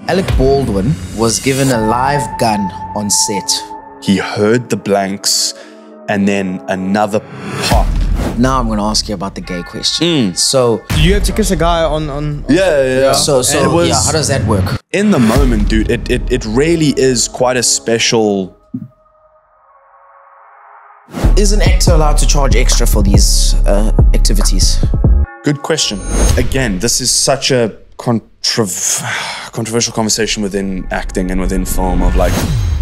Alec Baldwin was given a live gun on set. He heard the blanks and then another pop. Now I'm going to ask you about the gay question. So, Do you have to kiss a guy on Yeah. so how does that work? In the moment, dude, it really is quite a special... Is an actor allowed to charge extra for these activities? Good question. Again, this is such a controversial conversation within acting and within film of like,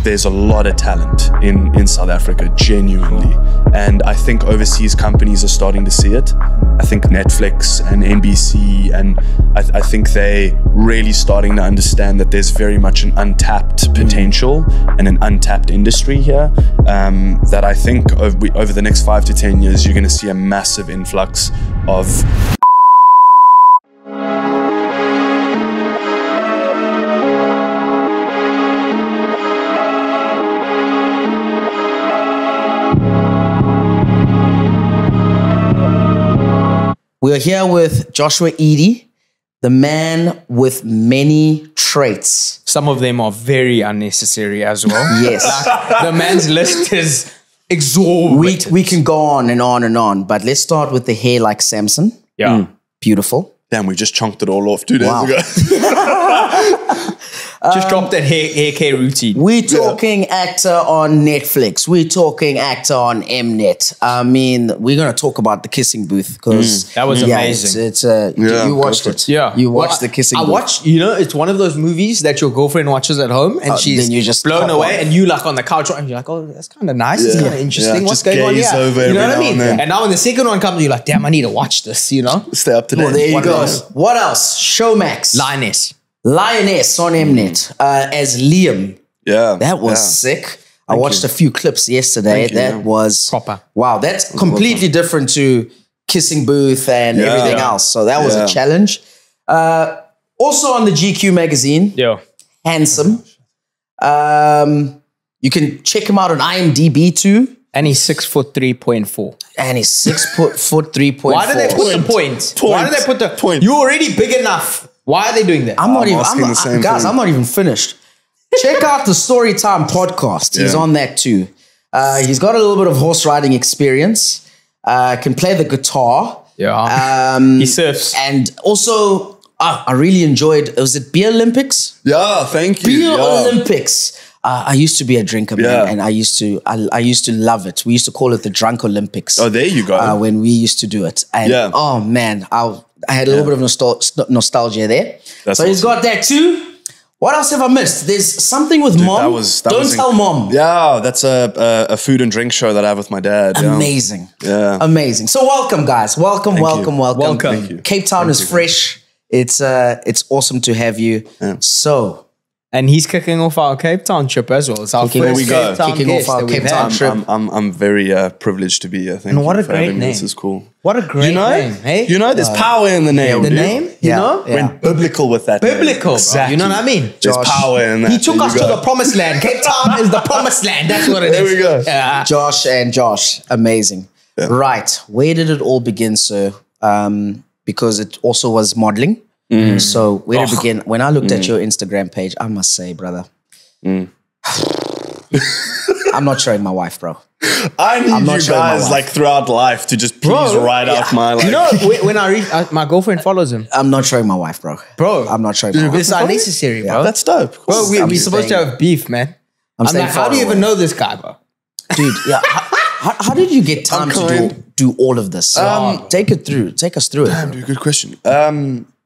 there's a lot of talent in South Africa, genuinely. And I think overseas companies are starting to see it. I think Netflix and NBC, and I think they really starting to understand that there's very much an untapped potential and an untapped industry here, that I think over the next 5 to 10 years, you're gonna see a massive influx of We're here with Joshua Eady, the man with many traits. Some of them are very unnecessary as well. Yes. Like, the man's list is exorbitant. We can go on and on and on, but let's start with the hair like Samson. Yeah. Beautiful. damn, we just chunked it all off 2 days ago. Just drop that hair care routine. We're talking actor on Netflix. We're talking actor on Mnet. I mean, we're going to talk about The Kissing Booth because that was amazing. You watched it. Yeah. You watched The Kissing Booth. I watched, you know, it's one of those movies that your girlfriend watches at home and she's then you just blown pop away on. and you like on the couch and you're like, oh, that's kind of nice. It's kind of interesting. Yeah, What's just going on gaze here? over You know every what I now and mean? then. And now when the second one comes, you're like, damn, I need to watch this, you know? Stay up to date. Well, there you One of go. those. What else? Showmax. Lioness. On Mnet as Liam. Yeah. That was sick. I watched a few clips yesterday. That was Proper. Wow, that's completely different to Kissing Booth and everything else. So that was a challenge. Also on the GQ magazine, Yeah. handsome. You can check him out on IMDb too. And he's 6'3.4". And he's 6'3.4". Why did they put the point? Why did they put the Point. You're already big enough. Why are they doing that? I'm not even, asking the same guys, thing. I'm not even finished. Check out the Storytime podcast. He's on that too. He's got a little bit of horse riding experience. Can play the guitar. Yeah. He surfs. And also, I really enjoyed, was it Beer Olympics? Yeah, thank you. Beer Yeah. Olympics. I used to be a drinker, man, and I used to love it. We used to call it the Drunk Olympics. Oh, there you go. When we used to do it. And oh man, I had a little bit of nostalgia there. That's so he's got that too. What else have I missed? There's something with mom. Don't tell mom. Yeah, that's a food and drink show that I have with my dad. Yeah. Amazing. Yeah. Amazing. So welcome, guys. Welcome. Thank you. Cape Town is fresh. It's awesome to have you. Yeah. So And he's kicking off our Cape Town trip as well. It's our Kicking first we go. Cape Town Kicking guest off our that we've Cape Town had. trip. I'm very privileged to be here. Thank And you what a for great having me. name. This is cool. What a great name, hey? You know, there's power in the name. The dude. name, you Yeah. know? Yeah. Went biblical with that. name. Biblical, bro. Exactly. You know what I mean? There's power in that. He took There us you to go. the promised land. Cape Town is the promised land. That's what it is. There we go. Yeah. Josh, amazing. Right, where did it all begin, sir? Because it also was modeling. So where did it begin? When I looked at your Instagram page, I must say, brother, I'm not showing my wife, bro. I need not you showing my guys wife. like throughout life to just please write out my like. You know, when I read, my girlfriend follows him. I'm not showing my wife, bro. Bro. I'm not showing my wife. It's unnecessary, bro. That's dope. Bro, we're I'm supposed to staying- have beef, man. I'm staying like, how far do you even away. know this guy, bro? Dude, yeah. How did you get time to kind. do all of this? Take us through it. Dude, good question.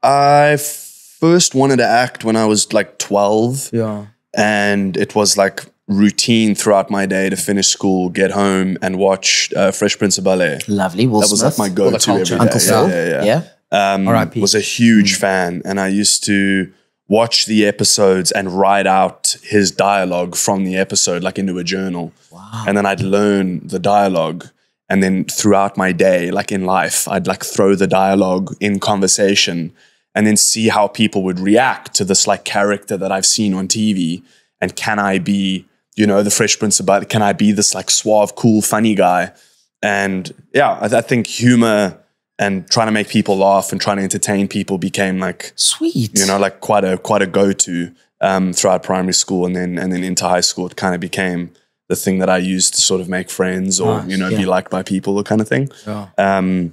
I first wanted to act when I was like 12. Yeah. And it was like routine throughout my day to finish school, get home and watch Fresh Prince of Bel-Air. Lovely. Will That was Smith. like my go-to every day. Uncle Phil. Yeah. R.I.P. Was a huge fan, and I used to watch the episodes and write out his dialogue from the episode, like into a journal. Wow. And then I'd learn the dialogue, and then throughout my day, like in life, I'd like throw the dialogue in conversation, and then see how people would react to this like character that I've seen on TV, and can I be, you know, the Fresh Prince of Bel-Air? Can I be this like suave, cool, funny guy? And yeah, I think humor trying to make people laugh and trying to entertain people became like sweet, you know, like quite a go-to throughout primary school, and then into high school. It kind of became the thing that I used to sort of make friends or you know be liked by people, or kind of thing. And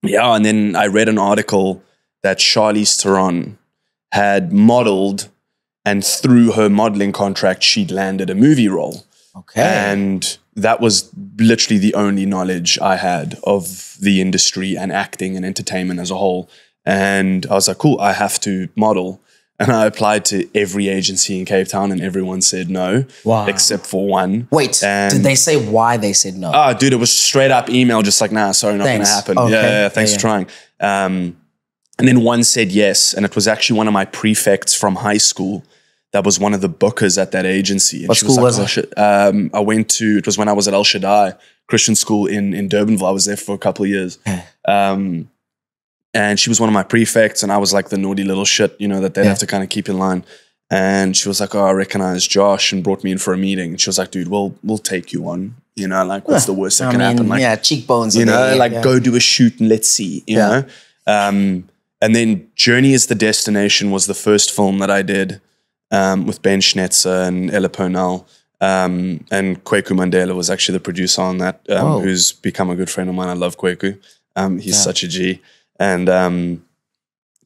then I read an article that Charlize Theron had modeled, and through her modeling contract, she'd landed a movie role. Okay. And that was literally the only knowledge I had of the industry and acting and entertainment as a whole. And I was like, cool, I have to model. And I applied to every agency in Cape Town, and everyone said no, except for one. Wait, did they say why they said no? Oh, dude, it was straight up email, just like, nah, sorry, not going to happen. Okay. Yeah, thanks for trying. And then one said yes, and it was actually one of my prefects from high school that was one of the bookers at that agency. And what school was it? I went to, it was when I was at El Shaddai Christian School in Durbanville. I was there for a couple of years. And she was one of my prefects, and I was like the naughty little shit, you know, that they'd have to kind of keep in line. And she was like, oh, I recognize Josh, and brought me in for a meeting. And she was like, dude, we'll take you on. You know, like, what's the worst that can happen? Like, cheekbones. You know, go do a shoot and let's see, you know. And then Journey is the Destination was the first film that I did with Ben Schnetzer and Ella Purnell. And Kweku Mandela was actually the producer on that, who's become a good friend of mine. I love Kweku. He's such a G. And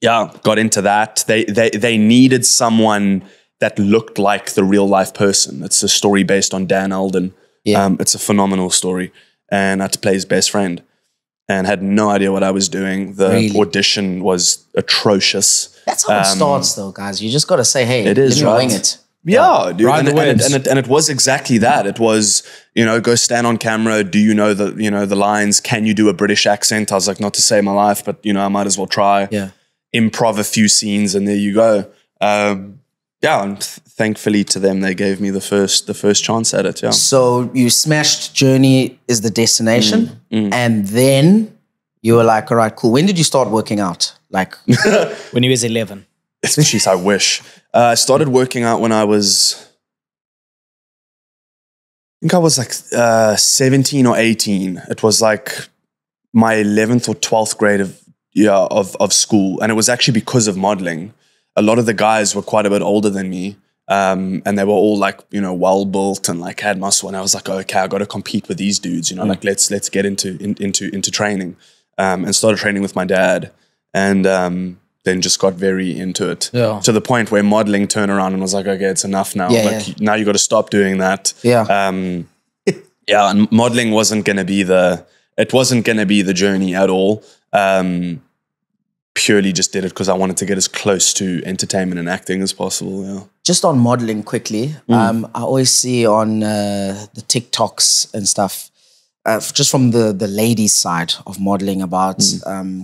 got into that. They needed someone that looked like the real life person. It's a story based on Dan Alden. It's a phenomenal story. And I had to play his best friend, and had no idea what I was doing. The audition was atrocious. That's how it starts, though, guys. You just got to say, hey, it is right. Wing it. Yeah, dude. And it was exactly that. It was, you know, go stand on camera. Do you know the lines? Can you do a British accent? I was like, not to save my life, but you know, I might as well try. Yeah. Improv a few scenes, and there you go. And thankfully to them, they gave me the first chance at it. Yeah. So you smashed Journey is the Destination, and then you were like, all right, cool. When did you start working out? Like when he was 11. Jeez, I wish. I started working out when I was, I think I was like 17 or 18. It was like my 11th or 12th grade of school, and it was actually because of modeling. A lot of the guys were quite a bit older than me, and they were all like, you know, well built and like had muscle. And I was like, okay, I got to compete with these dudes. You know, like let's get into training, and started training with my dad, and then just got very into it to the point where modeling turned around and was like, okay, it's enough now. Now you got to stop doing that. And modeling wasn't going to be the journey at all. Purely just did it because I wanted to get as close to entertainment and acting as possible. Yeah. Just on modeling quickly, I always see on the TikToks and stuff, just from the ladies' side of modeling about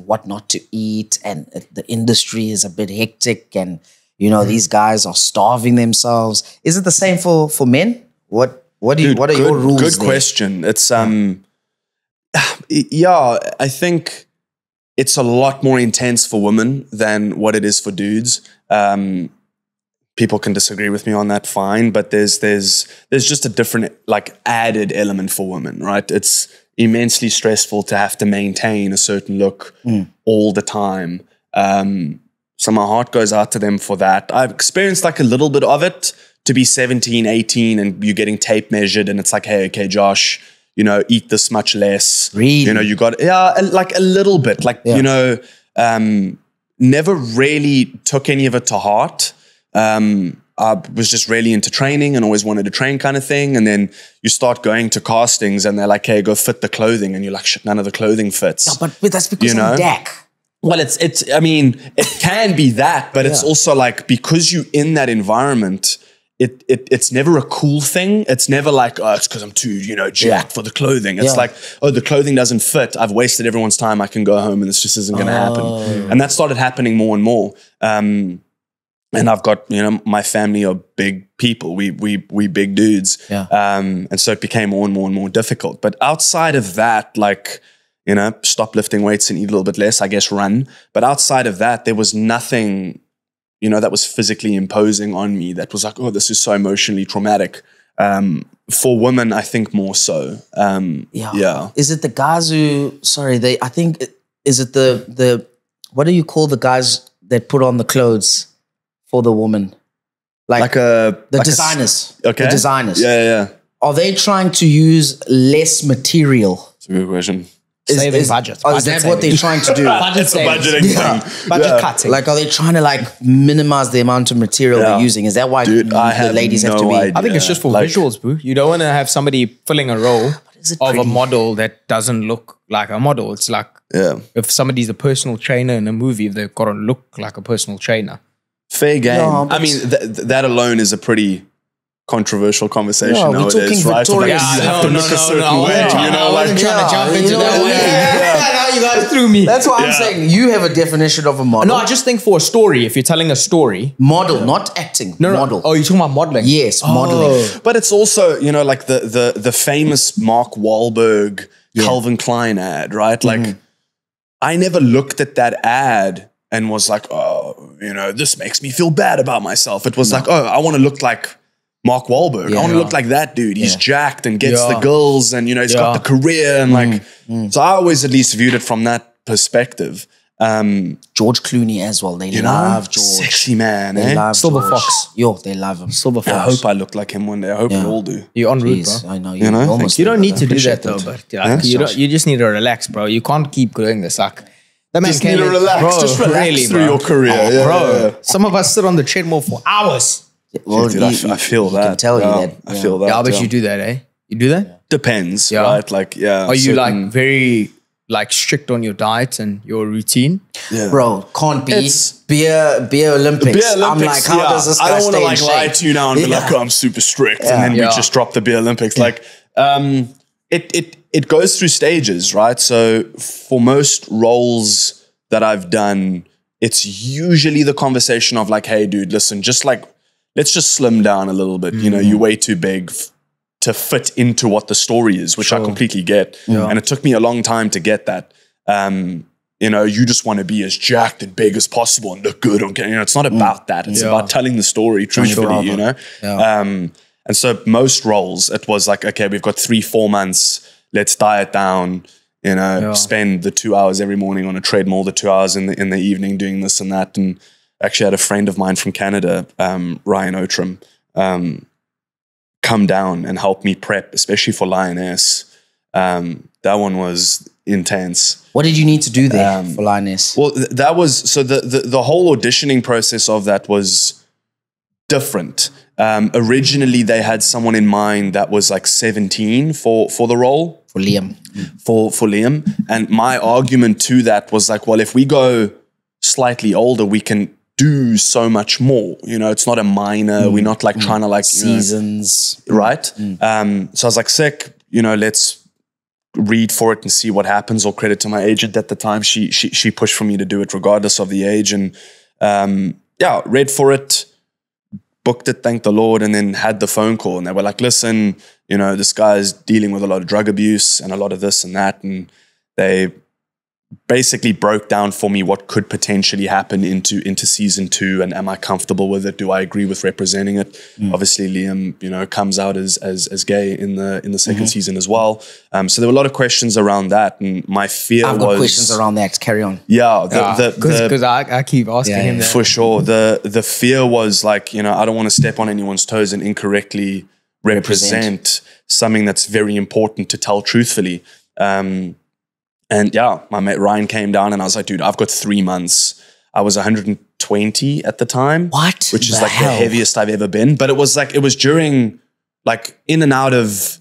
what not to eat, and the industry is a bit hectic, and you know these guys are starving themselves. Is it the same for men? What are your rules? Good there? question. It's I think it's a lot more intense for women than what it is for dudes. People can disagree with me on that, fine, but there's just a different, like, added element for women, right? It's immensely stressful to have to maintain a certain look all the time. So my heart goes out to them for that. I've experienced like a little bit of it, to be 17, 18 and you're getting tape measured and it's like, hey, okay, Josh, you know, eat this much less. Really? You know, you got, like a little bit, like, you know, never really took any of it to heart. I was just really into training and always wanted to train, kind of thing. And then you start going to castings and they're like, hey, go fit the clothing. And you're like, shit, none of the clothing fits. Yeah, but that's because I'm DAC. Well, I mean, it can be that, but it's also like, because you in that environment, it's never a cool thing. It's never like, oh, it's because I'm too, you know, jacked for the clothing. It's like, oh, the clothing doesn't fit. I've wasted everyone's time. I can go home and this just isn't going to happen. And that started happening more and more. And I've got, you know, my family are big people. We big dudes. Yeah. And so it became more and more and more difficult. But outside of that, like, you know, stop lifting weights and eat a little bit less, I guess run. But outside of that, there was nothing, you know, that was physically imposing on me that was like, oh, this is so emotionally traumatic. For women, I think more so. Yeah. Is it the guys who, I think is it the what do you call the guys that put on the clothes for the woman? The designers. Okay. The designers. Yeah. Are they trying to use less material? It's a good question. Saving budget. Is that what they're trying to do? Budget Budgeting thing. Budget cutting. Like, are they trying to minimize the amount of material they're using? Is that why the ladies have to be? idea. I think it's just for visuals, boo. You don't want to have somebody filling a role of a model that doesn't look like a model. It's like if somebody's a personal trainer in a movie, they've got to look like a personal trainer. Fair game. No, I mean, that alone is a pretty controversial conversation Yeah, we're nowadays, talking right? Victoria's- You have to look a certain way. You know, I wasn't trying to jump into that way. Now you guys threw me. That's why I'm saying you have a definition of a model. No, I just think for a story, if you're telling a story. Model, not acting. Model. Oh, you're talking about modeling? Yes, modeling. But it's also, you know, like the famous Mark Wahlberg Calvin Klein ad, right? Like, I never looked at that ad and was like, oh, you know, this makes me feel bad about myself. It was like, oh, I want to look like Mark Wahlberg. I want to look like that dude. He's jacked and gets the girls and, you know, he's got the career and so I always at least viewed it from that perspective. George Clooney as well. They love George. Sexy man, They love Silver George. Fox. Yo, they love him. Silver I Fox. hope I look like him one day. I hope we all do. You're en route, Jeez, bro. I know. You know? Almost You don't need to do appreciate that though, that. but you just need to relax, bro. You can't keep doing this. Like, that man Just need to relax. Bro, Just relax really, through bro. your career. Bro, some of us sit on the treadmill for hours. Well, Dude, I feel that. I can tell you Yeah, that. I feel that. Yeah, I bet you do that, eh? You do that? Depends, Yeah. right? Like, Are you like very strict on your diet and your routine? Bro, can't be. It's- Beer Olympics. I'm like, how does this guy I don't want to stay in lie shape? to you now and be like, oh, I'm super strict, and then we just drop the Beer Olympics. Like, it goes through stages, right? So for most roles that I've done, it's usually the conversation of like, hey, dude, listen, let's just slim down a little bit. You know, you're way too big to fit into what the story is, which I completely get. And it took me a long time to get that. You know, you just want to be as jacked and big as possible and look good. You know, it's not about that. It's about telling the story truthfully, you know? And so most roles, it was like, okay, we've got 3-4 months. Let's diet down, you know, spend the 2 hours every morning on a treadmill, the 2 hours in the evening doing this and that. And actually had a friend of mine from Canada, Ryan Outram, come down and help me prep, especially for Lioness. That one was intense. What did you need to do there for Lioness? Well, that was, so the whole auditioning process of that was different. Originally, they had someone in mind that was like 17 for the role. For Liam. For Liam. And my argument to that was like, well, if we go slightly older, we can do so much more. You know, it's not a minor. We're not like trying to like Seasons. right? So I was like, sick, you know, let's read for it and see what happens. All credit to my agent at the time. She pushed for me to do it regardless of the age. And read for it, booked it, thank the Lord, and then had the phone call. And they were like, listen, you know, this guy's dealing with a lot of drug abuse and a lot of this and that. And they basically broke down for me what could potentially happen into season 2, and am I comfortable with it? Do I agree with representing it? Obviously, Liam, you know, comes out as gay in the second season as well. So there were a lot of questions around that, and my fear I've got questions around that. Carry on. Yeah, because I keep asking him that. for sure. The fear was like, you know, I don't want to step on anyone's toes and incorrectly represent something that's very important to tell truthfully. And yeah, my mate Ryan came down and I was like, dude, I've got 3 months. I was 120 at the time. What? Which is like the heaviest I've ever been. But it was during, like, in and out of,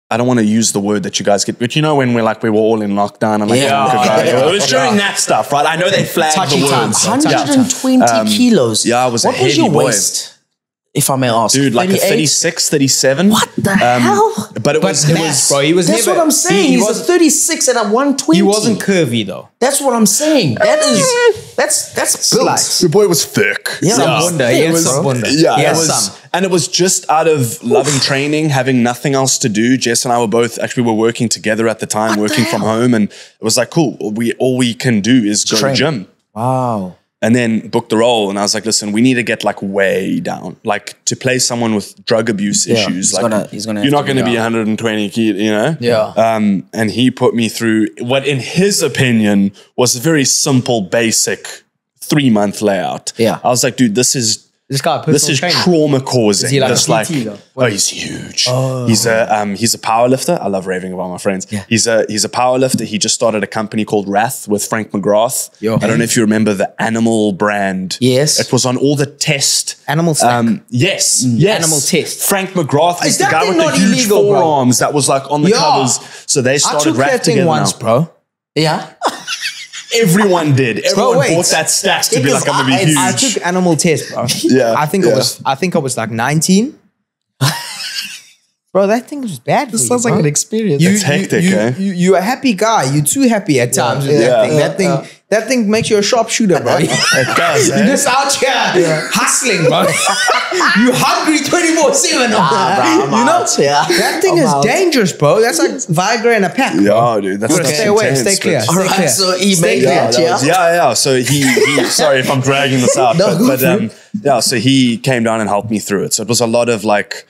I don't want to use the word that you guys get, but you know when we were all in lockdown and like, it was during that stuff, right? I know they flagged Touchy the words. 120 kilos. Yeah, I was a What was heavy your boy. waist? If I may ask. Dude, like 38? a 36, 37. What the hell? But it was, bro, he was That's never, what I'm saying. He's a 36 and a 120. he wasn't curvy though. That's what I'm saying. That's built. the boy was thick. Yeah. Some wonder. He had some wonder. Yeah, He it had was, some. and it was just out of loving training, having nothing else to do. Jess and I were both actually working together at the time, working from home, and it was like, cool. All we can do is go to Train. the gym. Wow. and then booked the role. And I was like, listen, we need to get like way down. Like to play someone with drug abuse issues, you're not going to be 120 kilo, you know? Yeah. And he put me through what in his opinion was a very simple, basic 3-month layout. Yeah. I was like, dude, this is trauma causing. Is he like this PT though? Oh, he's huge. He's a power lifter. I love raving about my friends. Yeah. He's a power lifter. He just started a company called Wrath with Frank McGrath. I don't know if you remember the animal brand. Yes. It was on all the test. Animal snack. Yes. Animal test. Frank McGrath is the that guy thing with the not huge illegal, bro? forearms that was like on the covers. So they I started took Wrath that thing together once, now. bro. Yeah. Everyone did. Everyone wait. bought that stack to be like, I'm gonna be huge. I took animal test, bro. Yeah, I think I was like 19. Bro, that thing was bad. This sounds like an experience. It's hectic, eh? You're a happy guy. You're too happy at times with that thing. That thing makes you a sharpshooter, bro. It does. You're just out here hustling, bro. You hungry 24/7, you know? That thing is dangerous, bro. That's like Viagra in a pack. Yeah, dude. That's Stay away. Stay clear. All right, so he made that, yeah. So he sorry if I'm dragging this out, but so he came down and helped me through it. So it was a lot of like,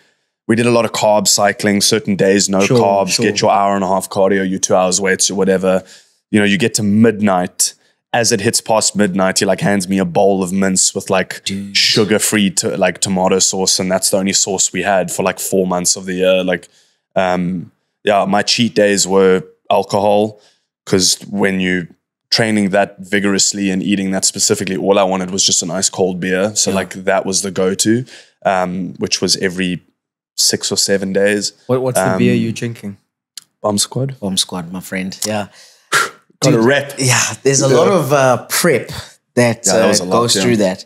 we did a lot of carb cycling, certain days, no carbs, get your 1.5 hour cardio, your 2 hours weights or whatever. You know, you get to midnight. As it hits past midnight, he like hands me a bowl of mince with like sugar-free like tomato sauce. And that's the only sauce we had for like 4 months of the year. Like, my cheat days were alcohol, because when you training that vigorously and eating that specifically, all I wanted was just a nice cold beer. So like that was the go-to, which was every 6 or 7 days. What's the beer you're drinking? Bomb Squad, my friend. Yeah. Got a rep. Yeah, there's a lot of prep that goes through that.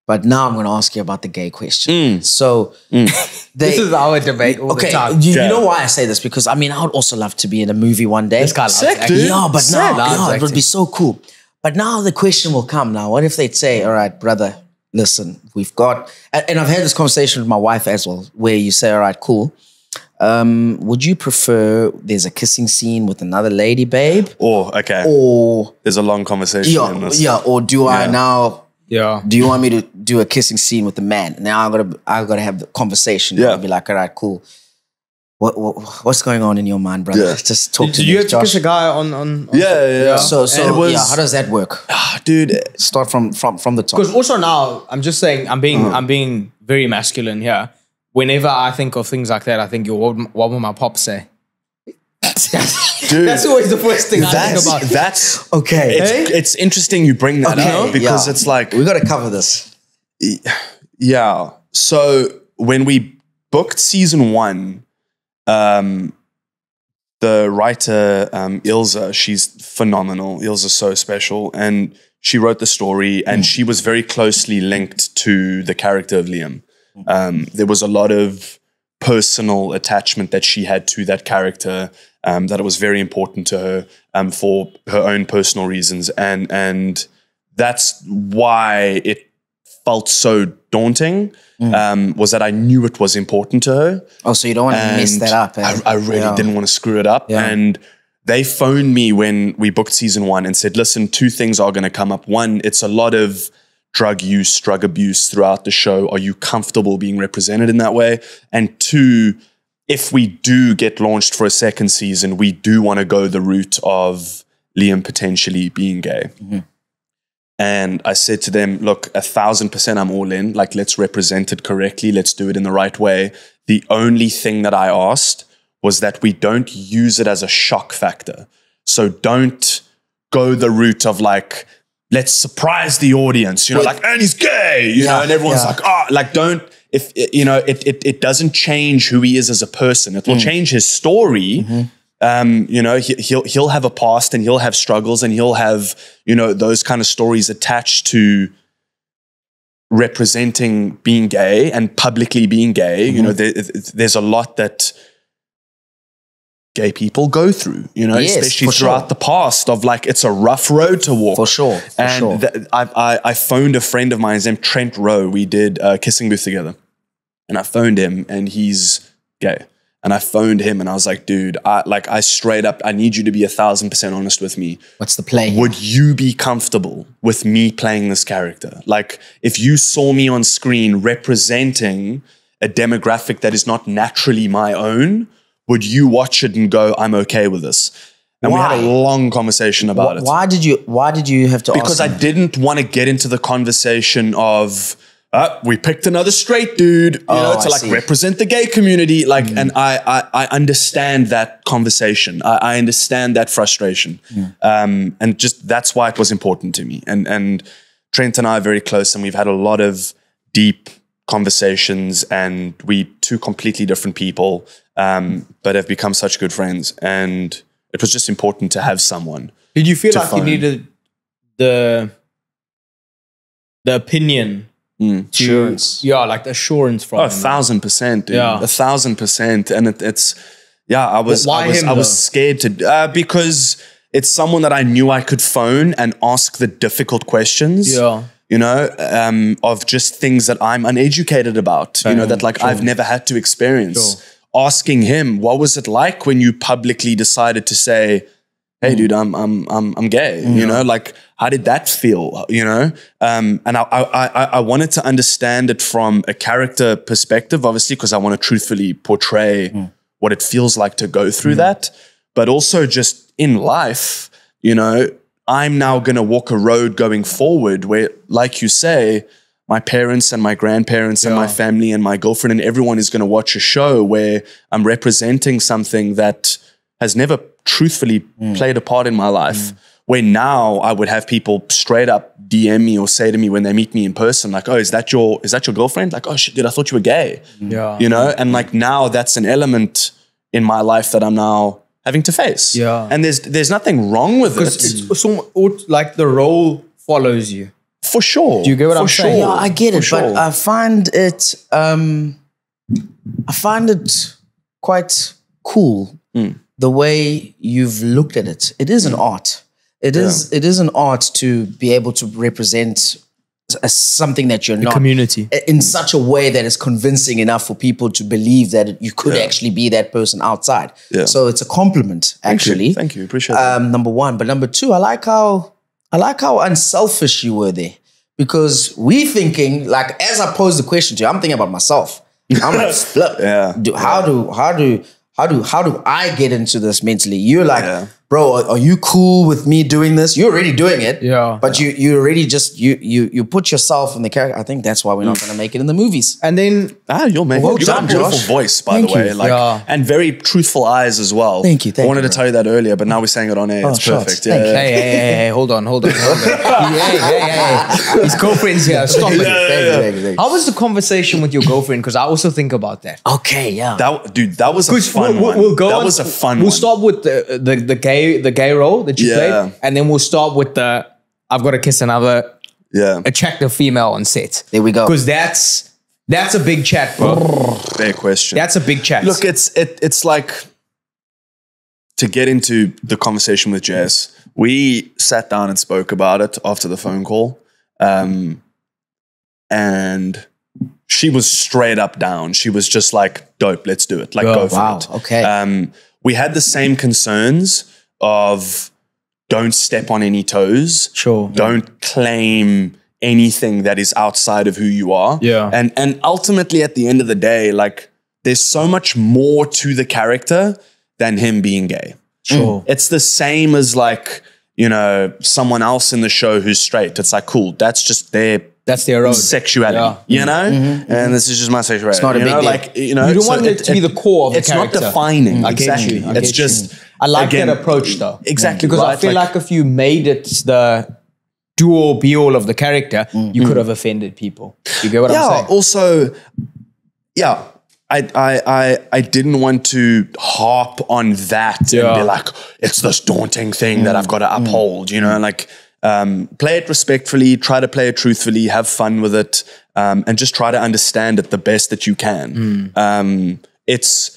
But now I'm going to ask you about the gay question. So this is our debate all the time. You know why I say this? Because I mean, I would also love to be in a movie one day. This guy loves acting. Yeah, but now it would be so cool. But now the question will come now. What if they'd say, all right, brother, listen, we've got, and I've had this conversation with my wife as well, where you say, all right, cool. Would you prefer there's a kissing scene with another lady, babe? Or there's a long conversation in this. Yeah, or do I now... Yeah. Do you want me to do a kissing scene with the man? Now I gotta have the conversation. Yeah. I'll be like, all right, cool. What's going on in your mind, brother? Yeah. Just talk to me. Do you have Josh. to kiss a guy on Yeah. So how does that work? Dude, start from the top. Because also now I'm just saying I'm being very masculine here. Whenever I think of things like that, I think, what will my pop say? Dude, that's always the first thing I think about. That's okay. It's interesting you bring that up, because it's like, we got to cover this. Yeah. So when we booked season 1, the writer Ilza, she's phenomenal. Ilza's so special, and she wrote the story, and she was very closely linked to the character of Liam. There was a lot of personal attachment that she had to that character, that it was very important to her for her own personal reasons, and that's why it felt so daunting. Was that I knew it was important to her. Oh, so you don't want to mess that up. I really didn't want to screw it up. Yeah. And they phoned me when we booked season 1 and said, listen, 2 things are going to come up. 1, it's a lot of drug use, drug abuse throughout the show. Are you comfortable being represented in that way? And 2, if we do get launched for a second season, we do want to go the route of Liam potentially being gay. And I said to them, look, 1,000% I'm all in. Like, let's represent it correctly. Let's do it in the right way. The only thing that I asked was that we don't use it as a shock factor. So don't go the route of like, let's surprise the audience, like, and he's gay, you know, and everyone's like, like, don't, if, it doesn't change who he is as a person. It will change his story. He'll have a past, and he'll have struggles, and he'll have, those kind of stories attached to representing being gay and publicly being gay. There's a lot that gay people go through, especially throughout the past, of like, it's a rough road to walk. For sure. I phoned a friend of mine, his name Trent Rowe. We did a kissing booth together, and I phoned him, and he's gay. And I phoned him and I was like, dude, I straight up, I need you to be 1,000% honest with me. What's the play? Would you be comfortable with me playing this character? Like, if you saw me on screen representing a demographic that is not naturally my own, would you watch it and go, I'm okay with this? And we had a long conversation about it. Why did you have to Because ask I didn't want to get into the conversation of, we picked another straight dude, you know, to like represent the gay community. Like, and I understand that conversation. I understand that frustration. And just, that's why it was important to me. And Trent and I are very close, and we've had a lot of deep conversations, and we two completely different people, but have become such good friends. And it was just important to have someone. Did you feel like you needed the opinion? Assurance. Yeah, like the assurance from him. 1,000%, dude. Yeah. 1,000%. And it's, I was scared to, because it's someone that I knew I could phone and ask the difficult questions. Yeah. You know, of just things that I'm uneducated about, you know, that like I've never had to experience. Asking him, what was it like when you publicly decided to say, hey, dude, I'm gay, you know, like, how did that feel, you know? And I wanted to understand it from a character perspective, obviously, because I want to truthfully portray what it feels like to go through that, but also just in life, you know, I'm now going to walk a road going forward where, like you say, my parents and my grandparents and my family and my girlfriend and everyone is going to watch a show where I'm representing something that has never truthfully played a part in my life. Where now I would have people straight up DM me or say to me when they meet me in person, like, oh, is that your girlfriend? Like, oh shit, dude, I thought you were gay. Yeah. You know? And like now that's an element in my life that I'm now having to face. Yeah. And there's nothing wrong with it. It's like the role follows you. For sure. Do you get what I'm saying? Yeah, I get it, but I find it quite cool the way you've looked at it. It is an art. It is an art to be able to represent something that you're not. Community. In such a way that is convincing enough for people to believe that you could actually be that person outside. Yeah. So it's a compliment, actually. Thank you. Appreciate that. Number one. But number two, I like how unselfish you were there. Because we thinking, like, as I pose the question to you, I'm thinking about myself. I'm like, flip. How do I get into this mentally? You're like, bro, are you cool with me doing this? You're already doing it. Yeah. But you already just you put yourself in the character. I think that's why we're not gonna make it in the movies. And then you'll make it. You got a beautiful voice, by the way. Like, and very truthful eyes as well. Thank you. I wanted to tell you that earlier, but now we're saying it on air. It's perfect. Yeah. Hey, hold on. Hey. His girlfriend's here. Stop it. How was the conversation with your girlfriend? Because I also think about that. Okay, yeah. That was a fun one. That was a fun one. We'll start with the gay role that you played, and then we'll start with the I've got to kiss another attractive female on set. There we go. Because that's a big chat, bro. Fair question. That's a big chat. Look, it's like, to get into the conversation with Jess, we sat down and spoke about it after the phone call, and she was straight up down. She was just like, dope, let's do it. Like, go for it. Okay. We had the same concerns of don't step on any toes. Sure. Don't claim anything that is outside of who you are. Yeah. And ultimately at the end of the day, like, there's so much more to the character than him being gay. Sure. It's the same as, like, you know, someone else in the show who's straight. It's like, cool, that's just their own sexuality, you know? And this is just my sexuality. It's not a big deal. Like, you know, you don't want it to be the core of the character. It's not defining. Exactly. It's just, I like that approach though. Exactly. Because I feel like if you made it the do-all, be-all of the character, you could have offended people. You get what I'm saying? Also, I didn't want to harp on that and be like, it's this daunting thing that I've got to uphold, you know, like, play it respectfully, try to play it truthfully, have fun with it, and just try to understand it the best that you can. It's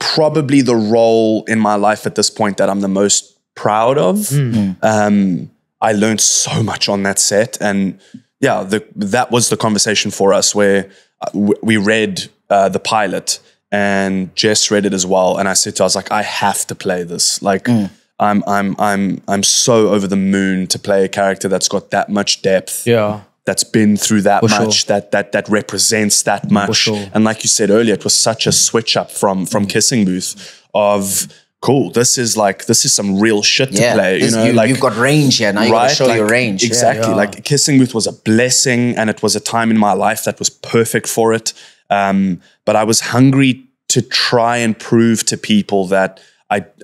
probably the role in my life at this point that I'm the most proud of. I learned so much on that set, and that was the conversation for us where we read the pilot, and Jess read it as well. And I said to her, I was like, I have to play this. Like, I'm so over the moon to play a character that's got that much depth. Yeah. That's been through that For much, sure. that represents that much. sure. And like you said earlier, it was such a switch up from Kissing Booth of, cool, this is some real shit to play. You know, like you've got range here. Now you got to show your range. Exactly. Yeah. Like Kissing Booth was a blessing, and it was a time in my life that was perfect for it. But I was hungry to try and prove to people that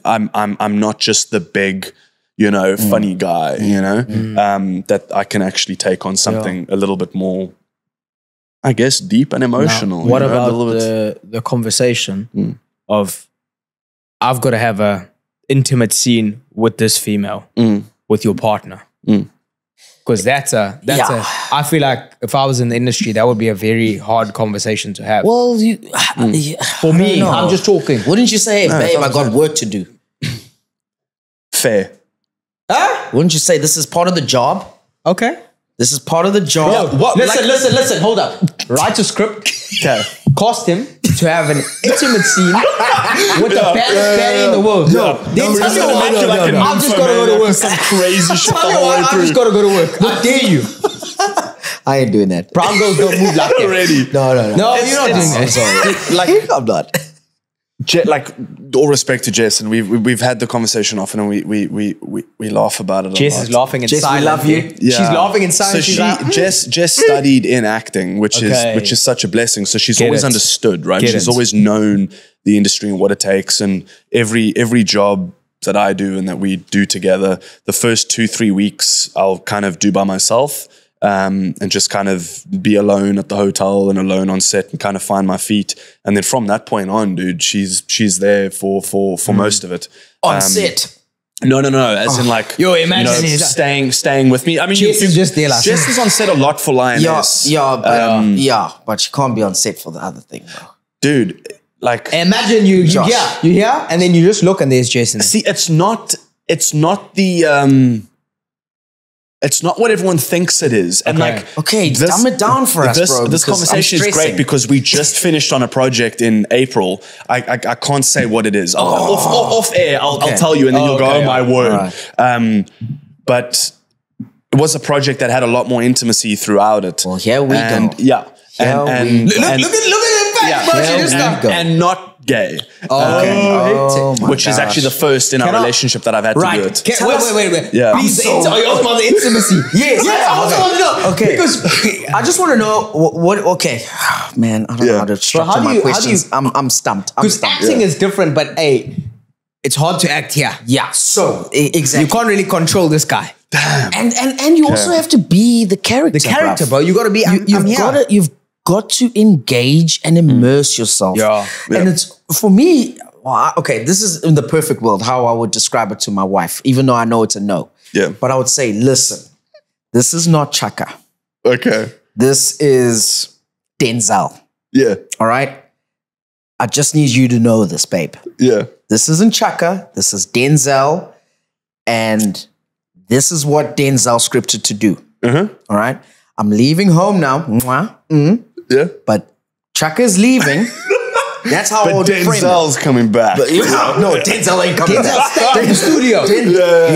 I'm not just the big, you know, funny guy, you know, that I can actually take on something a little bit more, I guess, deep and emotional. Now, what about the conversation of, I've got to have a intimate scene with this female, with your partner? Because that's a, I feel like if I was in the industry, that would be a very hard conversation to have. Well, for me, I'm just talking. Wouldn't you say, hey, babe, I got work to do? Fair. Huh? Wouldn't you say this is part of the job? Okay. This is part of the job. Bro, listen, hold up. Write a script. Okay. Cost him to have an intimate scene with the best baddie in the world. Then tell me why I'm just gonna go to work. Some crazy shit. Tell me why I'm just gonna go to work. I dare you. I ain't doing that. Brown girls don't move like that. Already. No, No, you're not doing that. I'm sorry. Like, I'm not. like, all respect to Jess, and we've had the conversation often, and we laugh about it a lot. Jess is laughing in Jess, silence. we love you. Yeah. She's laughing in silence. So She's like, Jess studied in acting, which Okay. is such a blessing. So she's Get always it. understood, right? Get She's it. always known the industry and what it takes. And every job that I do and that we do together, the first 2-3 weeks I'll kind of do by myself. And just kind of be alone at the hotel and alone on set and kind of find my feet. And then from that point on, dude, she's there for most of it. On set. No. As in like, Yo, imagine you know, staying with me. I mean, Jess is just there like, Jess is on set a lot for Lioness. But she can't be on set for the other thing, bro. Dude, like, imagine you hear, and then you just look and there's Jason. see, it's not it's not what everyone thinks it is. And Okay, dumb it down for us, bro. This conversation is great because we just finished on a project in April. I can't say what it is. Off air, I'll tell you, and then you'll go, oh my word. Right. But it was a project that had a lot more intimacy throughout it. Well, here we go. Yeah. Look at him back, bro. And not gay. Which is actually the first in our relationship that I've had to do it. Wait. Yeah. Please, are you asking about the intimacy? Yes. I also want to know. Okay. Because I just want to know what okay. Man, I don't know how to structure my questions. I'm stumped. Because acting is different, but hey, it's hard to act here. Yeah. So exactly. You can't really control this guy. Damn. And you also have to be the character. The character, bro. You got to be. You've got to engage and immerse yourself. Yeah. And it's, for me, okay, this is in the perfect world, how I would describe it to my wife, even though I know it's a no. Yeah. But I would say, listen, this is not Chaka. Okay. This is Denzel. Yeah. All right? I just need you to know this, babe. Yeah. This isn't Chaka. This is Denzel. And this is what Denzel scripted to do. All right? I'm leaving home now. Yeah. But Chaka's leaving. That's how I would frame it. Denzel's coming back. No, Denzel ain't coming back. Stay in the studio.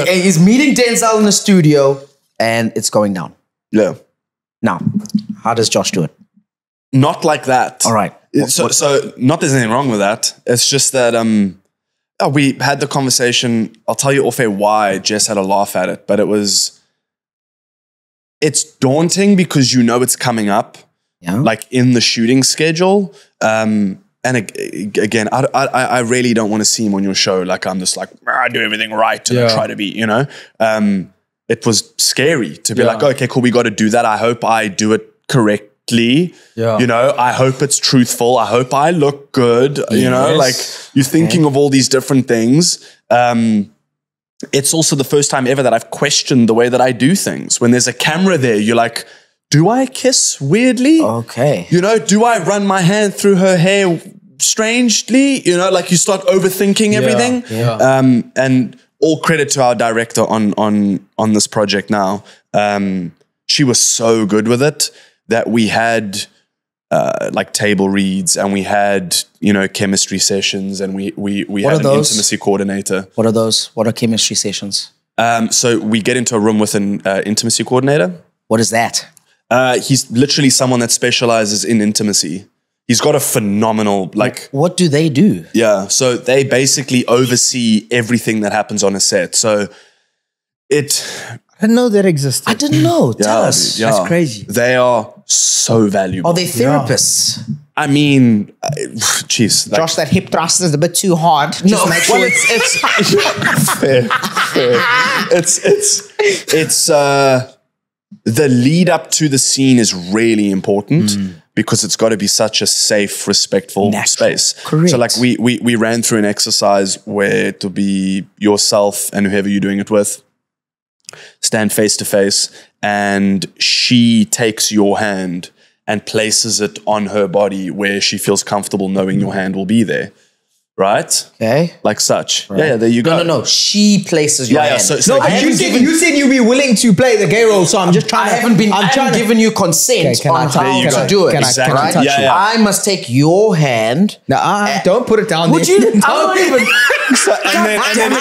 He's meeting Denzel in the studio and it's going down. Yeah. Now, how does Josh do it? Not like that. All right. So not there's anything wrong with that. It's just that we had the conversation. I'll tell you off air why Jess had a laugh at it, but it's daunting because you know it's coming up, like in the shooting schedule. And again, I really don't want to seem on your show like I'm just like, I do everything right and I try to be, you know. It was scary to be like, okay, cool, we got to do that. I hope I do it correctly. Yeah. You know, I hope it's truthful. I hope I look good. Yes. You know, like you're thinking of all these different things. It's also the first time ever that I've questioned the way that I do things. When there's a camera there, you're like, do I kiss weirdly? Okay. You know, do I run my hand through her hair strangely? You know, like you start overthinking everything. Yeah. And all credit to our director on this project now. She was so good with it that we had like table reads, and we had, you know, chemistry sessions, and we had an intimacy coordinator. What are those? What are chemistry sessions? So we get into a room with an intimacy coordinator. What is that? He's literally someone that specializes in intimacy. He's got a phenomenal, like... What do they do? Yeah, so they basically oversee everything that happens on a set. So I didn't know that existed. I didn't know. Tell us. Yeah. That's crazy. They are so valuable. Are they therapists? I mean, jeez. Like, Josh, that hip thrust is a bit too hard. No, make sure it's fair. It's the lead up to the scene is really important because it's got to be such a safe, respectful space. Correct. So like we ran through an exercise where to be yourself and whoever you're doing it with, stand face to face, and she takes your hand and places it on her body where she feels comfortable knowing your hand will be there. Right? Okay. Like such. Right. Yeah, there you go. No. She places your hand. So but you said you'd be willing to play the gay role, so I'm just trying I haven't given you consent on how to do it. Exactly. Right? Touch you? I must take your hand. No, don't put it down Would there. you? I don't even. and then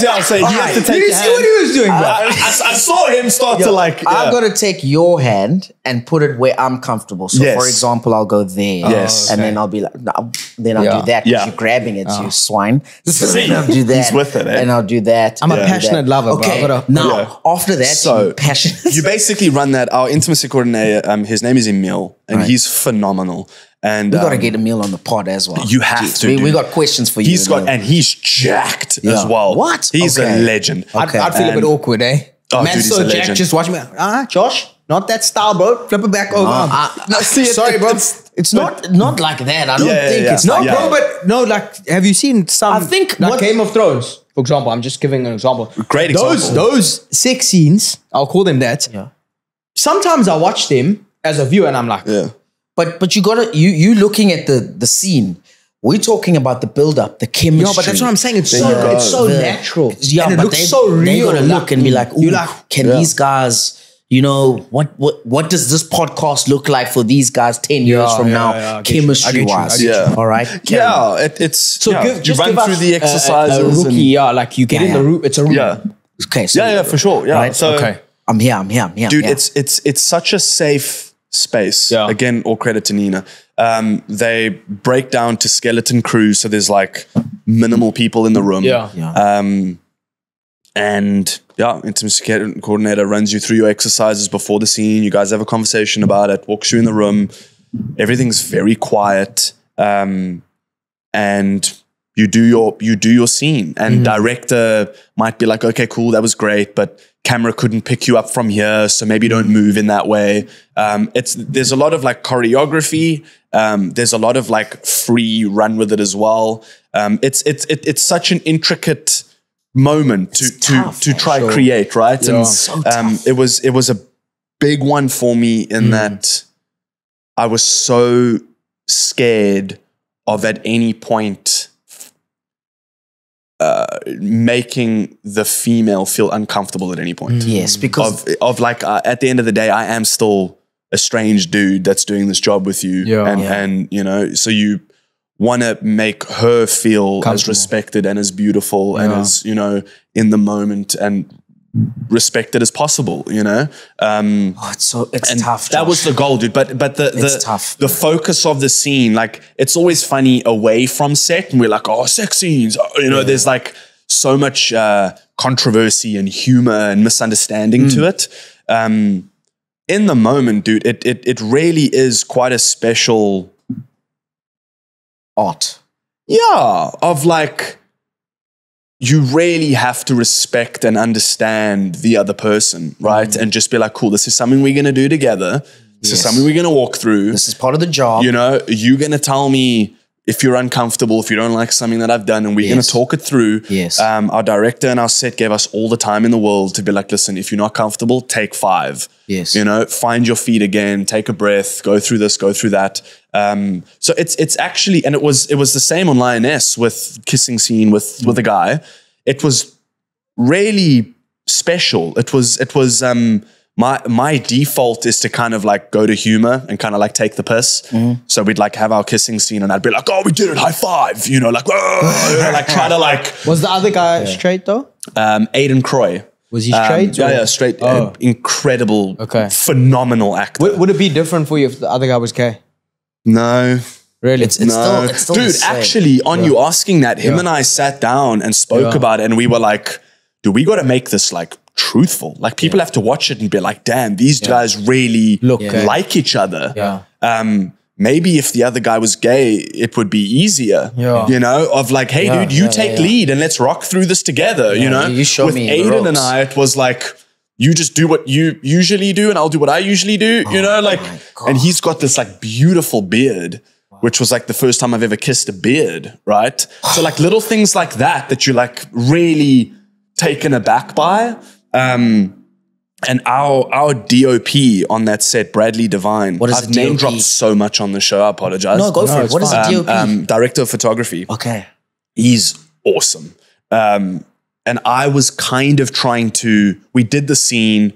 I'll say, you have to take You your see hand. what he was doing, bro? I saw him start to like... I've got to take your hand and put it where I'm comfortable. So, Yes. for example, I'll go there. Yes. And then I'll be like, no, then I'll do that because Yeah. you're grabbing it, you swine. See, And I'll do that. he's with it, eh? And I'll do that. I'm a and I'll do passionate that. lover, bro. Okay, I've gotta- now, after that, So, you're passionate. You basically run that. Our intimacy coordinator, his name is Emil, and he's phenomenal. And We got to get Emil on the pod as well. You have to, We dude. got questions for you. he's got, Emil. and he's jacked as Yeah. well. What? He's Okay. a legend. Okay. I'd feel a bit awkward, eh? Oh, Man, dude, he's so a Jack legend. just watch me. Josh, not that style, bro. Flip it back over. Sorry, bro. It's not like that. I don't Yeah, think yeah, it's yeah. not. No, bro, but no, like, have you seen some? I think like what- Game of Thrones, for example. I'm just giving an example. Great example. Those sex scenes, I'll call them that. Yeah. Sometimes I watch them as a viewer, and I'm like, Yeah. But you gotta you looking at the scene. We're talking about the build up, the chemistry. no, but that's what I'm saying. It's There you go. so The- natural. Yeah, and it but looks they, so real. They gotta look and be like, ooh, you're like, can these guys? You know what does this podcast look like for these guys 10 years from now, I get you. chemistry wise? Yeah. All right. Yeah, it's So yeah, just you run give through us the exercises. a rookie, and, yeah, like you get in the room. It's a room. yeah, Okay. So, yeah, for sure. Yeah. Right? So, Okay. I'm here. dude, yeah. it's such a safe space. Yeah. Again, all credit to Nina. They break down to skeleton crews, so there's like minimal people in the room. Yeah. And yeah, intimacy coordinator runs you through your exercises before the scene. You guys have a conversation about it, walks you in the room. Everything's very quiet. And you do your scene. And director might be like, okay, cool, that was great, but camera couldn't pick you up from here, so maybe don't move in that way. There's a lot of like choreography. There's a lot of like free run with it as well. It's such an intricate moment to try create, right? Yeah. And So tough. it was a big one for me in that I was so scared of at any point making the female feel uncomfortable at any point. Yes, because Of like at the end of the day, I am still a strange dude that's doing this job with you, and you know, so you want to make her feel as respected and as beautiful and as, you know, in the moment and respected as possible, you know. it's tough. That was the goal, dude. But It's tough. the focus of the scene, like, it's always funny away from set, and we're like, oh, sex scenes, you know. There's like so much controversy and humor and misunderstanding to it. In the moment, dude, it really is quite a special art. Yeah, of like, you really have to respect and understand the other person, right? And just be like, cool, this is something we're going to do together. This is something we're going to walk through. This is part of the job. You know, you're going to tell me if you're uncomfortable, if you don't like something that I've done, and we're going to talk it through. Yes. Our director and our set gave us all the time in the world to be like, listen, if you're not comfortable, take 5. Yes. You know, find your feet again, take a breath, go through this, go through that. So it's actually, and it was the same on Lioness with kissing scene with a guy. It was really special. It was my default is to kind of like go to humor and kind of like take the piss. So we'd like have our kissing scene and I'd be like, oh, we did it, high five, you know, like, oh, like try to like. Was the other guy straight though? Aidan Croy. Was he straight? Yeah, straight. Oh. Incredible, phenomenal actor. Would it be different for you if the other guy was gay? No. Really? It's still Dude, actually, on you asking that, him and I sat down and spoke about it, and we were like, dude, we got to make this like truthful. Like people have to watch it and be like, damn, these guys really look like each other. Maybe if the other guy was gay, it would be easier. You know, of like, hey, dude, you take lead and let's rock through this together. You know, you show with me Aidan and I, it was like, you just do what you usually do and I'll do what I usually do. You know, like, and he's got this like beautiful beard, which was like the first time I've ever kissed a beard, right? So like little things like that you're like really taken aback by. And our DOP on that set, Bradley Devine. What is I've name dropped so much on the show. I apologize. No, go for it. What is a DOP? Director of photography. Okay. He's awesome. And I was kind of trying to, we did the scene,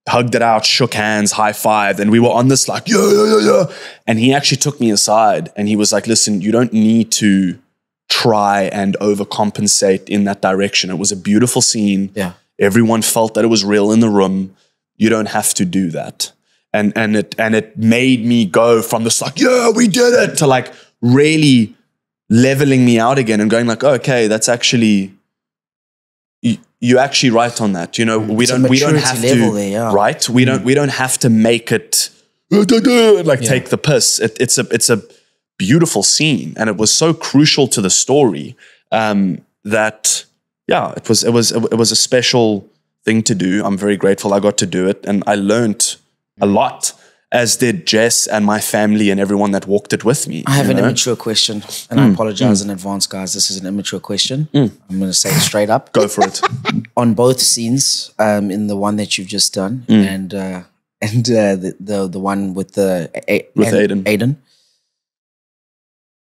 hugged it out, shook hands, high-fived, and we were on this like, yeah. And he actually took me aside and he was like, listen, you don't need to try and overcompensate in that direction. It was a beautiful scene. Yeah. Everyone felt that it was real in the room. You don't have to do that. And it made me go from this like, yeah, we did it, to like really leveling me out again and going like, oh, okay, that's actually, you actually right on that. You know, we don't have to, there, right? We don't have to make it like take the piss. It's a beautiful scene, and it was so crucial to the story that. Yeah, it was a special thing to do. I'm very grateful I got to do it, and I learned a lot, as did Jess and my family and everyone that walked it with me. I have an immature question, and I apologize in advance, guys. This is an immature question. I'm going to say it straight up. Go for it. On both scenes, in the one that you've just done, and the one with Aidan.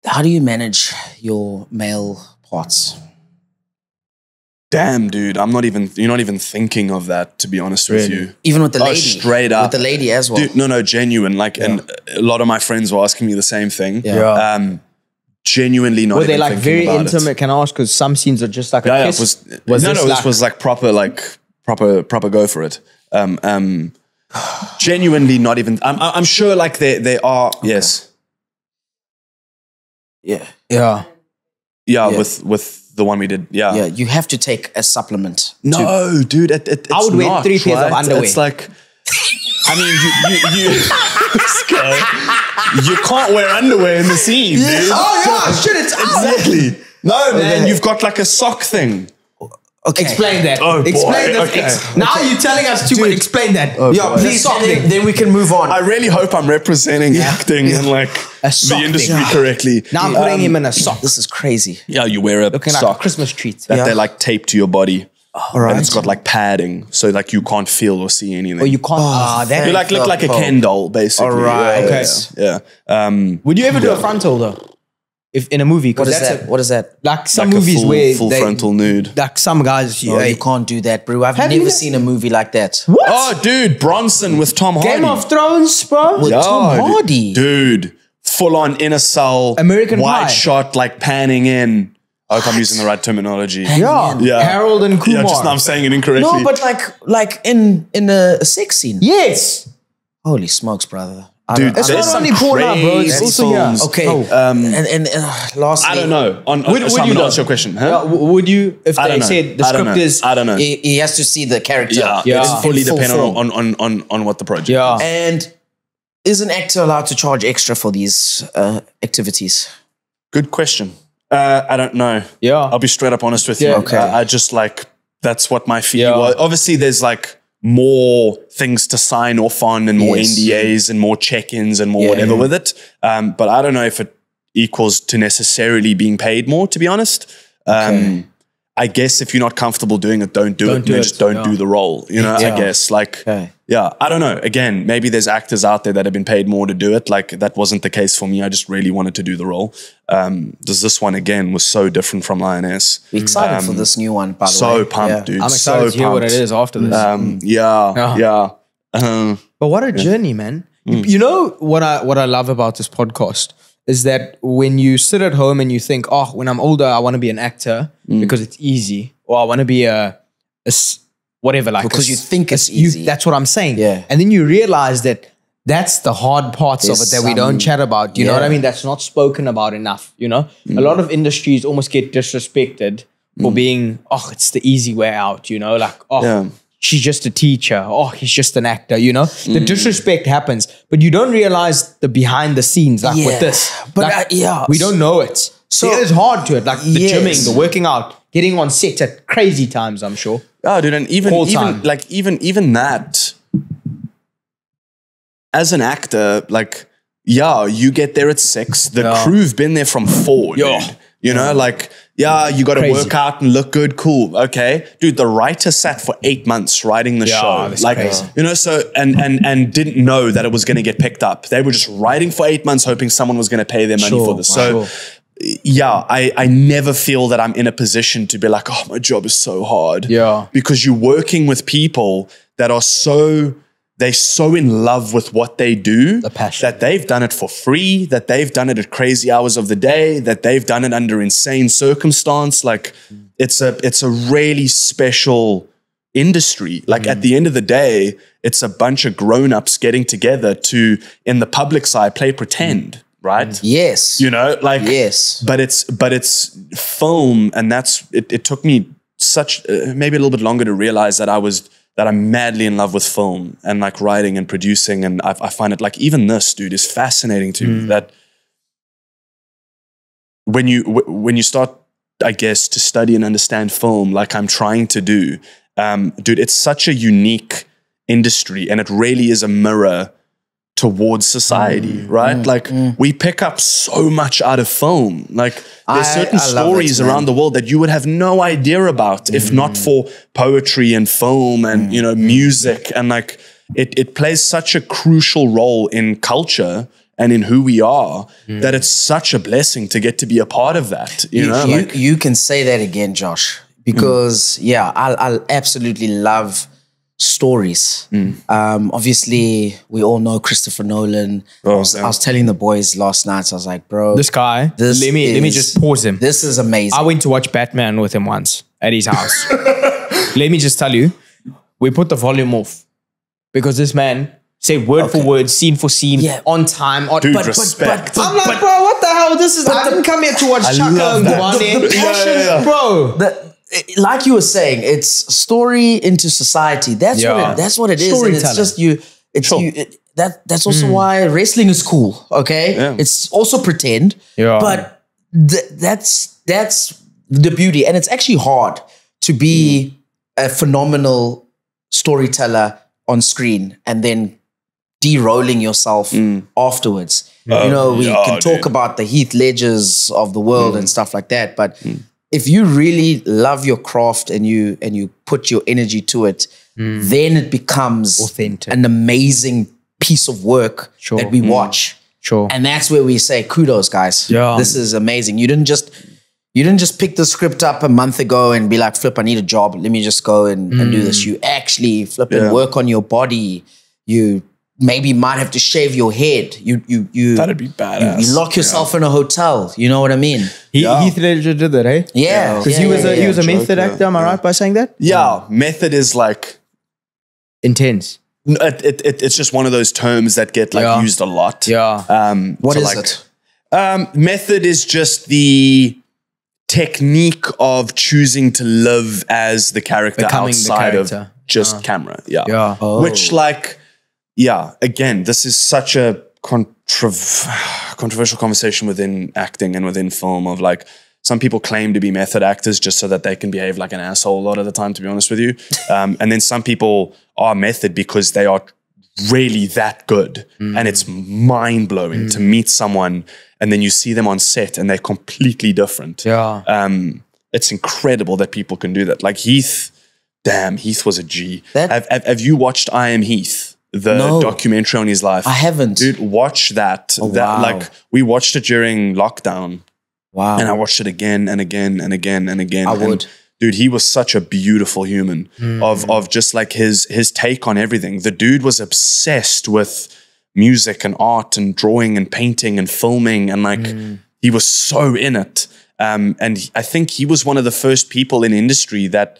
How do you manage your male parts? Damn, dude, you're not even thinking of that, to be honest with you. Even with the lady? Straight up. With the lady as well? Dude, no, genuine. Like, and a lot of my friends were asking me the same thing. Genuinely not. Were they like very intimate? Can I ask? Because some scenes are just like a kiss. This was like proper go for it. Genuinely not even. I'm sure like they are. Okay. Yes. Yeah. With the one we did, yeah, you have to take a supplement. No, dude, it's I would wear 3 pairs of underwear. It's like, I mean, you can't wear underwear in the scene, dude. Oh yeah, shit, it's exactly. No, man, you've got like a sock thing. Okay. Explain that. Oh, explain boy. that. Now you're telling us too, but explain that. Please, then we can move on. I really hope I'm representing acting and like the industry correctly. Now I'm putting him in a sock. This is crazy. Yeah, you wear a looking sock like a Christmas treat that they like tape to your body. All right. And it's got like padding, so like you can't feel or see anything. Oh, you can't. You like look like a Ken doll, basically. All right. Okay. Yeah. Would you ever do a frontal though? If in a movie, what is that? What is that? Like some like movies where full frontal nude. Like some guys, you can't do that, bro. I've never seen a movie like that. What? Oh, dude, Bronson with Tom Hardy. Game of Thrones, bro. With Tom Hardy, dude, full on inner cell, American wide Pie. shot, like panning in. I hope I'm using the right terminology. Yeah. Harold and Kumar. Yeah, just now I'm saying it incorrectly. No, but like in a sex scene. Yes. Holy smokes, brother. Dude, it's not only porn, bro. It's also okay. And lastly, I don't know. Would you answer your question? Huh? Would you, if they said the script is, I don't know. He has to see the character. Yeah. It's fully dependent on what the project is. And is an actor allowed to charge extra for these activities? Good question. I don't know. Yeah, I'll be straight up honest with you. Okay. I just like that's what my fee was. Obviously, there's like more things to sign off on and more NDAs and more check-ins and more whatever with it. But I don't know if it equals to necessarily being paid more, to be honest. I guess if you're not comfortable doing it, don't do it. Just don't do the role. You know, I guess like, I don't know. Again, maybe there's actors out there that have been paid more to do it. Like that wasn't the case for me. I just really wanted to do the role. This one again was so different from Lioness. Excited for this new one, by the way. So pumped, dude. I'm excited to hear what it is after this. But what a journey, man. You know what I love about this podcast is that when you sit at home and you think, oh, when I'm older, I want to be an actor because it's easy, or I want to be a whatever, like because you think it's easy. That's what I'm saying. Yeah. And then you realize that that's the hard parts of it that we don't chat about. You know what I mean? That's not spoken about enough. You know, a lot of industries almost get disrespected for being, oh, it's the easy way out. You know, like, oh, she's just a teacher. Oh, he's just an actor. You know, the disrespect happens, but you don't realize the behind the scenes, like with this. But like, we don't know it. So there's hard to it, like the gymming, the working out, getting on set at crazy times. I'm sure. Oh, dude, and even that. As an actor, like, you get there at 6. The crew've been there from 4. Dude. You know, like, you got to work out and look good. Cool. Okay. Dude, the writer sat for 8 months writing the show. Like, you know, so, and didn't know that it was going to get picked up. They were just writing for 8 months, hoping someone was going to pay their money for this. So, I never feel that I'm in a position to be like, oh, my job is so hard. Yeah. Because you're working with people that are they're so in love with what they do, the passion, that they've done it for free, that they've done it at crazy hours of the day, that they've done it under insane circumstance. Like it's a really special industry. Like at the end of the day, it's a bunch of grown-ups getting together to, in the public side, play pretend. Right? Yes. You know, like, yes. But it's film, and it took me maybe a little bit longer to realize that I'm madly in love with film and like writing and producing. And I find it like, even this, dude, is fascinating to me, that when you start, I guess, to study and understand film, like I'm trying to do, dude, it's such a unique industry, and it really is a mirror towards society, right? Like we pick up so much out of film. Like there's certain stories around the world that you would have no idea about if not for poetry and film and, you know, music. And like it plays such a crucial role in culture and in who we are, that it's such a blessing to get to be a part of that. You can say that again, Josh, because I absolutely love stories. Obviously, we all know Christopher Nolan. I was telling the boys last night, I was like, bro, this guy, let me just pause him. This is amazing. I went to watch Batman with him once at his house. Let me just tell you, we put the volume off because this man said word for word, scene for scene, on time. Dude, respect. I'm like, bro, what the hell? I didn't come here to watch Chaka and Guane. The passion, bro. Like you were saying, it's story into society. That's what it is. And it's just you. That's also why wrestling is cool. Okay, it's also pretend. But that's the beauty, and it's actually hard to be a phenomenal storyteller on screen and then de-rolling yourself afterwards. You know, we can talk about the Heath Ledgers of the world and stuff like that, but if you really love your craft and you put your energy to it, then it becomes authentic, an amazing piece of work that we watch. And that's where we say, kudos, guys. This is amazing. You didn't just pick the script up a month ago and be like, flip, I need a job. Let me just go and do this. You actually flip and work on your body. You maybe might have to shave your head. That'd be badass. You lock yourself in a hotel. You know what I mean? Heath Ledger did that, eh? Yeah. Because he was a method actor. Am I right by saying that? Yeah. Method is like intense. It's just one of those terms that get like used a lot. What is it? Method is just the technique of choosing to live as the character outside of just camera. Which like, again, this is such a controversial conversation within acting and within film of like, some people claim to be method actors just so that they can behave like an asshole a lot of the time, to be honest with you. And then some people are method because they are really that good. And it's mind-blowing to meet someone and then you see them on set and they're completely different. It's incredible that people can do that. Like Heath, damn, Heath was a G. Have you watched I Am Heath? The documentary on his life? I haven't. Dude, watch that. Like we watched it during lockdown. Wow. And I watched it again and again and again and again. I would. dude, he was such a beautiful human of just like his take on everything. The dude was obsessed with music and art and drawing and painting and filming, and like he was so in it. And I think he was one of the first people in industry that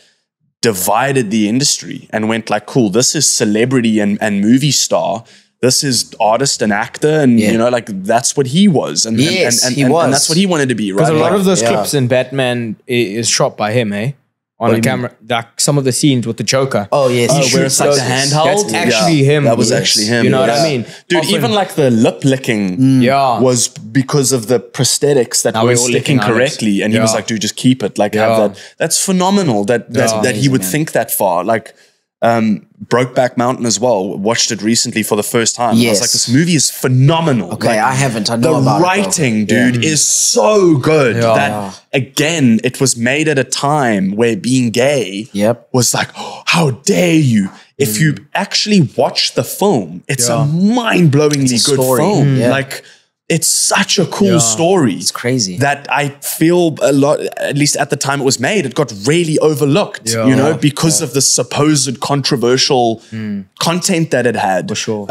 divided the industry and went like, cool, this is celebrity and movie star. This is artist and actor, and you know, like that's what he was, and he was, and that's what he wanted to be, right? Because a lot of those clips in Batman is shot by him, eh? On a camera, like some of the scenes with the Joker. Oh yes, where it's like the handheld. That's actually him. That was actually him. You know what I mean, dude? Often, even like the lip licking, was because of the prosthetics that were sticking correctly, and he was like, dude, just keep it, like have that. That's phenomenal. That he would think that far, like. Brokeback Mountain as well. Watched it recently for the first time. I was like, this movie is phenomenal. Okay, like, I haven't. I know about the writing, dude, is so good. That again, it was made at a time where being gay was like, oh, how dare you? If you actually watch the film, it's a mind-blowingly good film. Like, it's such a cool story. It's crazy. That I feel a lot, at least at the time it was made, it got really overlooked, you know, because of the supposed controversial content that it had. For sure.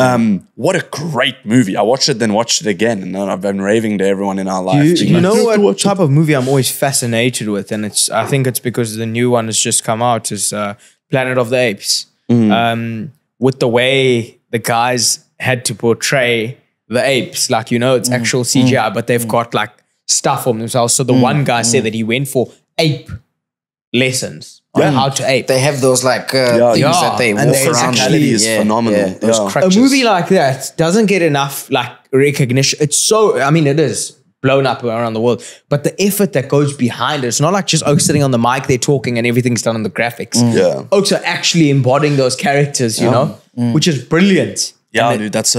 What a great movie. I watched it, then watched it again, and then I've been raving to everyone in our life. You know what type of movie I'm always fascinated with, and I think it's because the new one has just come out, is Planet of the Apes. With the way the guys had to portray the apes, like, you know, it's actual CGI, but they've got like stuff on themselves. So the one guy said that he went for ape lessons on how to ape. They have those like things that they walk around. Actually is phenomenal. Those crutches. A movie like that doesn't get enough like recognition. It's so, I mean, it is blown up around the world, but the effort that goes behind it, it's not like just Oaks sitting on the mic, they're talking and everything's done on the graphics. Oaks are actually embodying those characters, you know, which is brilliant. Yeah, dude, that's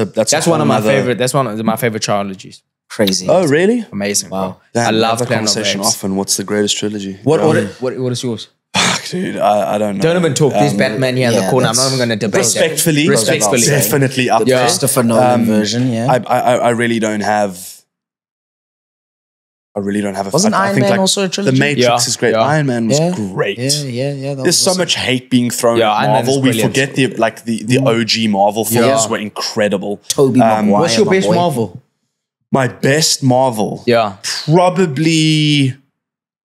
one of my favorite. That's one of my favorite trilogies. Crazy. Oh, really? Amazing. Wow. I love the conversation often. What's the greatest trilogy? What is yours? Fuck, dude, I don't know. Don't even talk. There's Batman here in the corner. I'm not even going to debate respectfully, Respectfully. definitely up the there. Christopher Nolan version. I really don't have. Wasn't Iron Man also a trilogy? The Matrix is great. Iron Man was great. Yeah. There's so much hate being thrown at Marvel. We forget the OG Marvel films were incredible. Tobey Maguire. What's your best Marvel? My best Marvel? Yeah. Probably.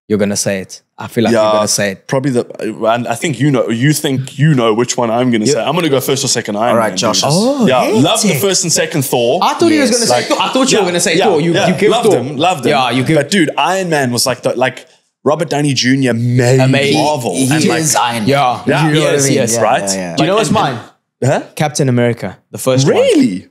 You're going to say it. I feel like you're going to say it. Probably and I think you think you know which one I'm going to say. I'm going to go first or second Iron Man. All right, Josh. Love the first and second Thor. I thought he was going to say Thor. I thought you were going to say Thor. You give loved Thor. him. Yeah, you give. But dude, Iron Man was like Robert Downey Jr. made Marvel. He is Iron Man. Yeah. You know what I mean? Right? Do you know what's mine? Huh? Captain America, the first one. Really?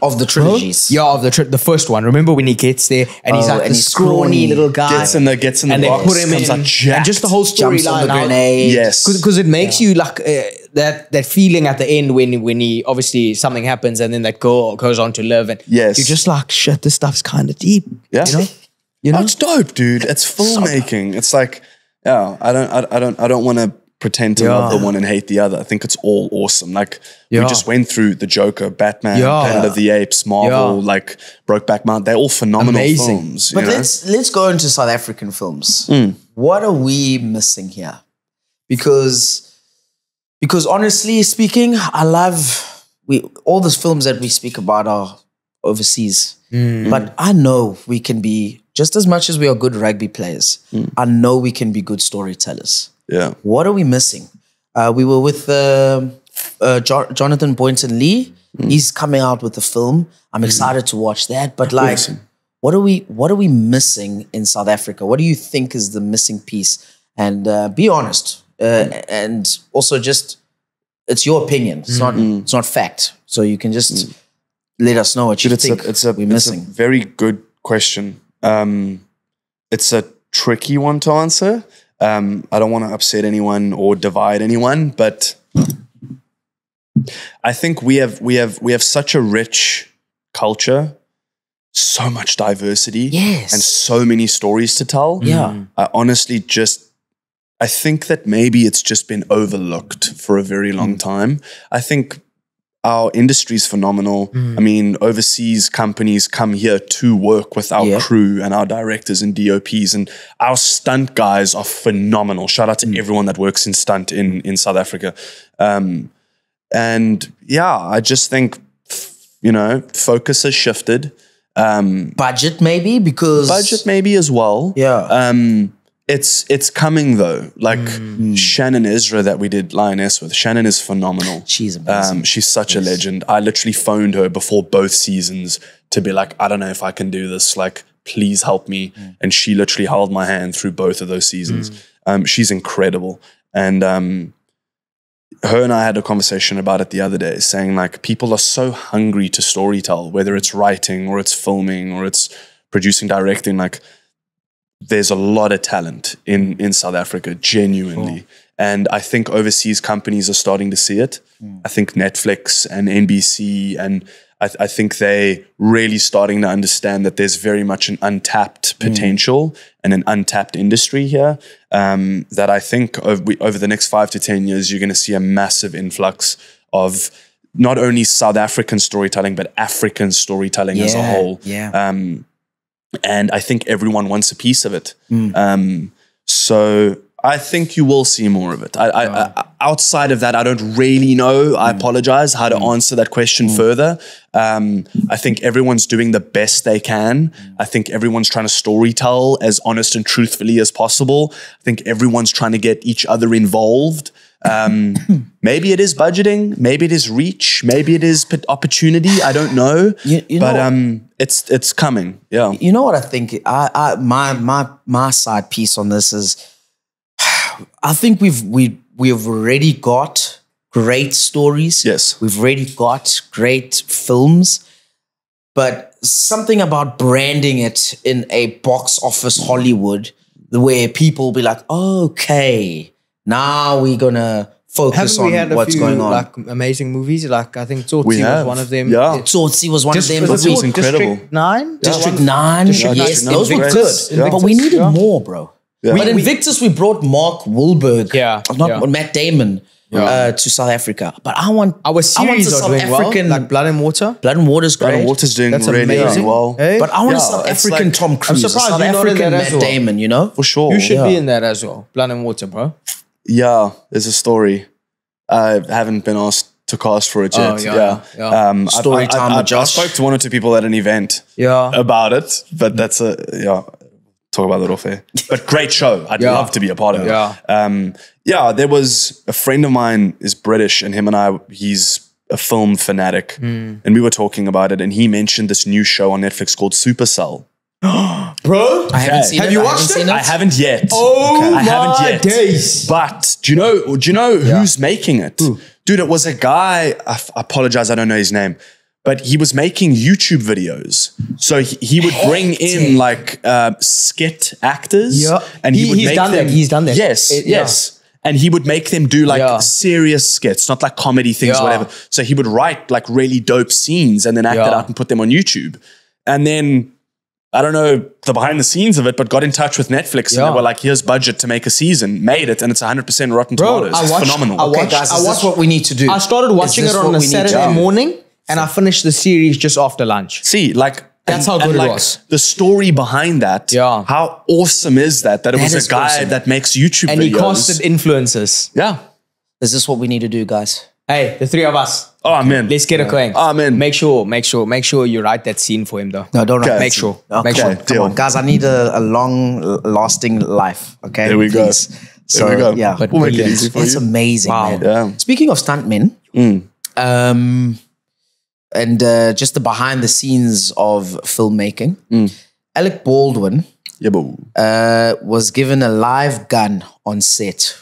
Of the trilogies. Yeah, of the first one. Remember when he gets there and he's like this scrawny little guy. Gets in the and they box, put him in. And just the whole Jumps on storyline. the grenade. Yes. Because it makes you like that feeling at the end when he obviously something happens and then that girl goes on to live and you're just like, shit, this stuff's kind of deep. Yeah. You know? It's dope, dude. It's filmmaking. It's like, I don't want to pretend to love the one and hate the other. I think it's all awesome. Like we just went through the Joker, Batman, Planet of the Apes, Marvel, like Brokeback Mountain. They're all phenomenal films. But let's go into South African films. What are we missing here? Because honestly speaking, I love all the films that we speak about are overseas. But I know we can be, just as much as we are good rugby players, I know we can be good storytellers. Yeah. What are we missing? We were with Jonathan Boynton Lee. He's coming out with a film. I'm excited to watch that. But like, what are we missing in South Africa? What do you think is the missing piece? And be honest. And also just, it's your opinion. It's not fact. So you can just let us know what you think we're missing. It's a very good question. It's a tricky one to answer. I don't want to upset anyone or divide anyone, but I think we have such a rich culture, so much diversity, and so many stories to tell. Yeah, I honestly I think that maybe it's just been overlooked for a very long time. I think our industry is phenomenal. I mean, overseas companies come here to work with our crew and our directors and DOPs, and our stunt guys are phenomenal. Shout out to everyone that works in stunt in South Africa. And yeah, I just think, you know, focus has shifted. Budget maybe, because budget maybe as well. Yeah. It's coming though. Like Shannon Ezra that we did Lioness with. Shannon is phenomenal. She's amazing. She's such a legend. I literally phoned her before both seasons to be like, I don't know if I can do this. Like, please help me. And she literally held my hand through both of those seasons. She's incredible. And her and I had a conversation about it the other day, saying like, people are so hungry to storytell, whether it's writing or it's filming or it's producing, directing. Like, there's a lot of talent in South Africa, genuinely. And I think overseas companies are starting to see it. I think Netflix and NBC, and I think they really starting to understand that there's very much an untapped potential and an untapped industry here, that I think over the next 5 to 10 years, you're going to see a massive influx of not only South African storytelling, but African storytelling as a whole. And I think everyone wants a piece of it. So I think you will see more of it. I outside of that, I don't really know. I apologize how to answer that question further. I think everyone's doing the best they can. I think everyone's trying to storytell as honest and truthfully as possible. I think everyone's trying to get each other involved. Maybe it is budgeting, maybe it is reach, maybe it is opportunity. I don't know, but it's coming. Yeah. You know what I think? My side piece on this is, I think we've already got great stories. Yes, we've already got great films, but something about branding it in a box office Hollywood, where people will be like, okay, now we're gonna focus on what's going on. Like amazing movies, like I think Tsotsi was one of them. Yeah, Tsotsi was one of them. It was incredible. District 9? District 9. Yes, those were good. But we needed more, bro. But in Invictus, we brought Mark Wahlberg, Matt Damon, to South Africa. But our series are doing well, like Blood and Water. Blood and Water's great. Blood and Water's doing really well. Hey? But I want a South African Tom Cruise, I'm surprised South you're not in African that as Matt well. Damon, you know? For sure. You should be in that as well. Blood and Water, bro. Yeah, there's a story. I haven't been asked to cast for it yet. Story time with Josh. I spoke to 1 or 2 people at an event about it, but that's talk about that off air. But great show. I'd love to be a part of it. There was a friend of mine is British, and him and I, he's a film fanatic. And we were talking about it, and he mentioned this new show on Netflix called Supercell. Bro, I haven't seen it. Have you watched it? I haven't yet. I haven't yet. Days. But do you know who's making it? Dude, it was a guy, I apologize, I don't know his name, but he was making YouTube videos. So he would bring in like skit actors, and he's done that. Yes. And he would make them do like serious skits, not like comedy things, whatever. So he would write like really dope scenes and then act it out and put them on YouTube. And then I don't know the behind the scenes of it, but got in touch with Netflix and they were like, here's budget to make a season, made it, and it's 100% Rotten Tomatoes. It's phenomenal. Okay, guys, is this what we need to do? I started watching it on a Saturday morning and I finished the series just after lunch. See, like, that's how good it was. The story behind that, how awesome is that? That it was a guy that makes YouTube videos. And he casted influencers. Yeah. Is this what we need to do, guys? Hey, the 3 of us. Oh, man. Let's get it going. Oh, man. Make sure you write that scene for him, though. No, don't write. Make sure. Okay. Make sure. Come on, guys. I need a long-lasting life. Okay. There we go. So, there we go. Yeah, but we'll make it easy for you. It's amazing, man. Yeah. Speaking of stuntmen, and just the behind the scenes of filmmaking, Alec Baldwin was given a live gun on set,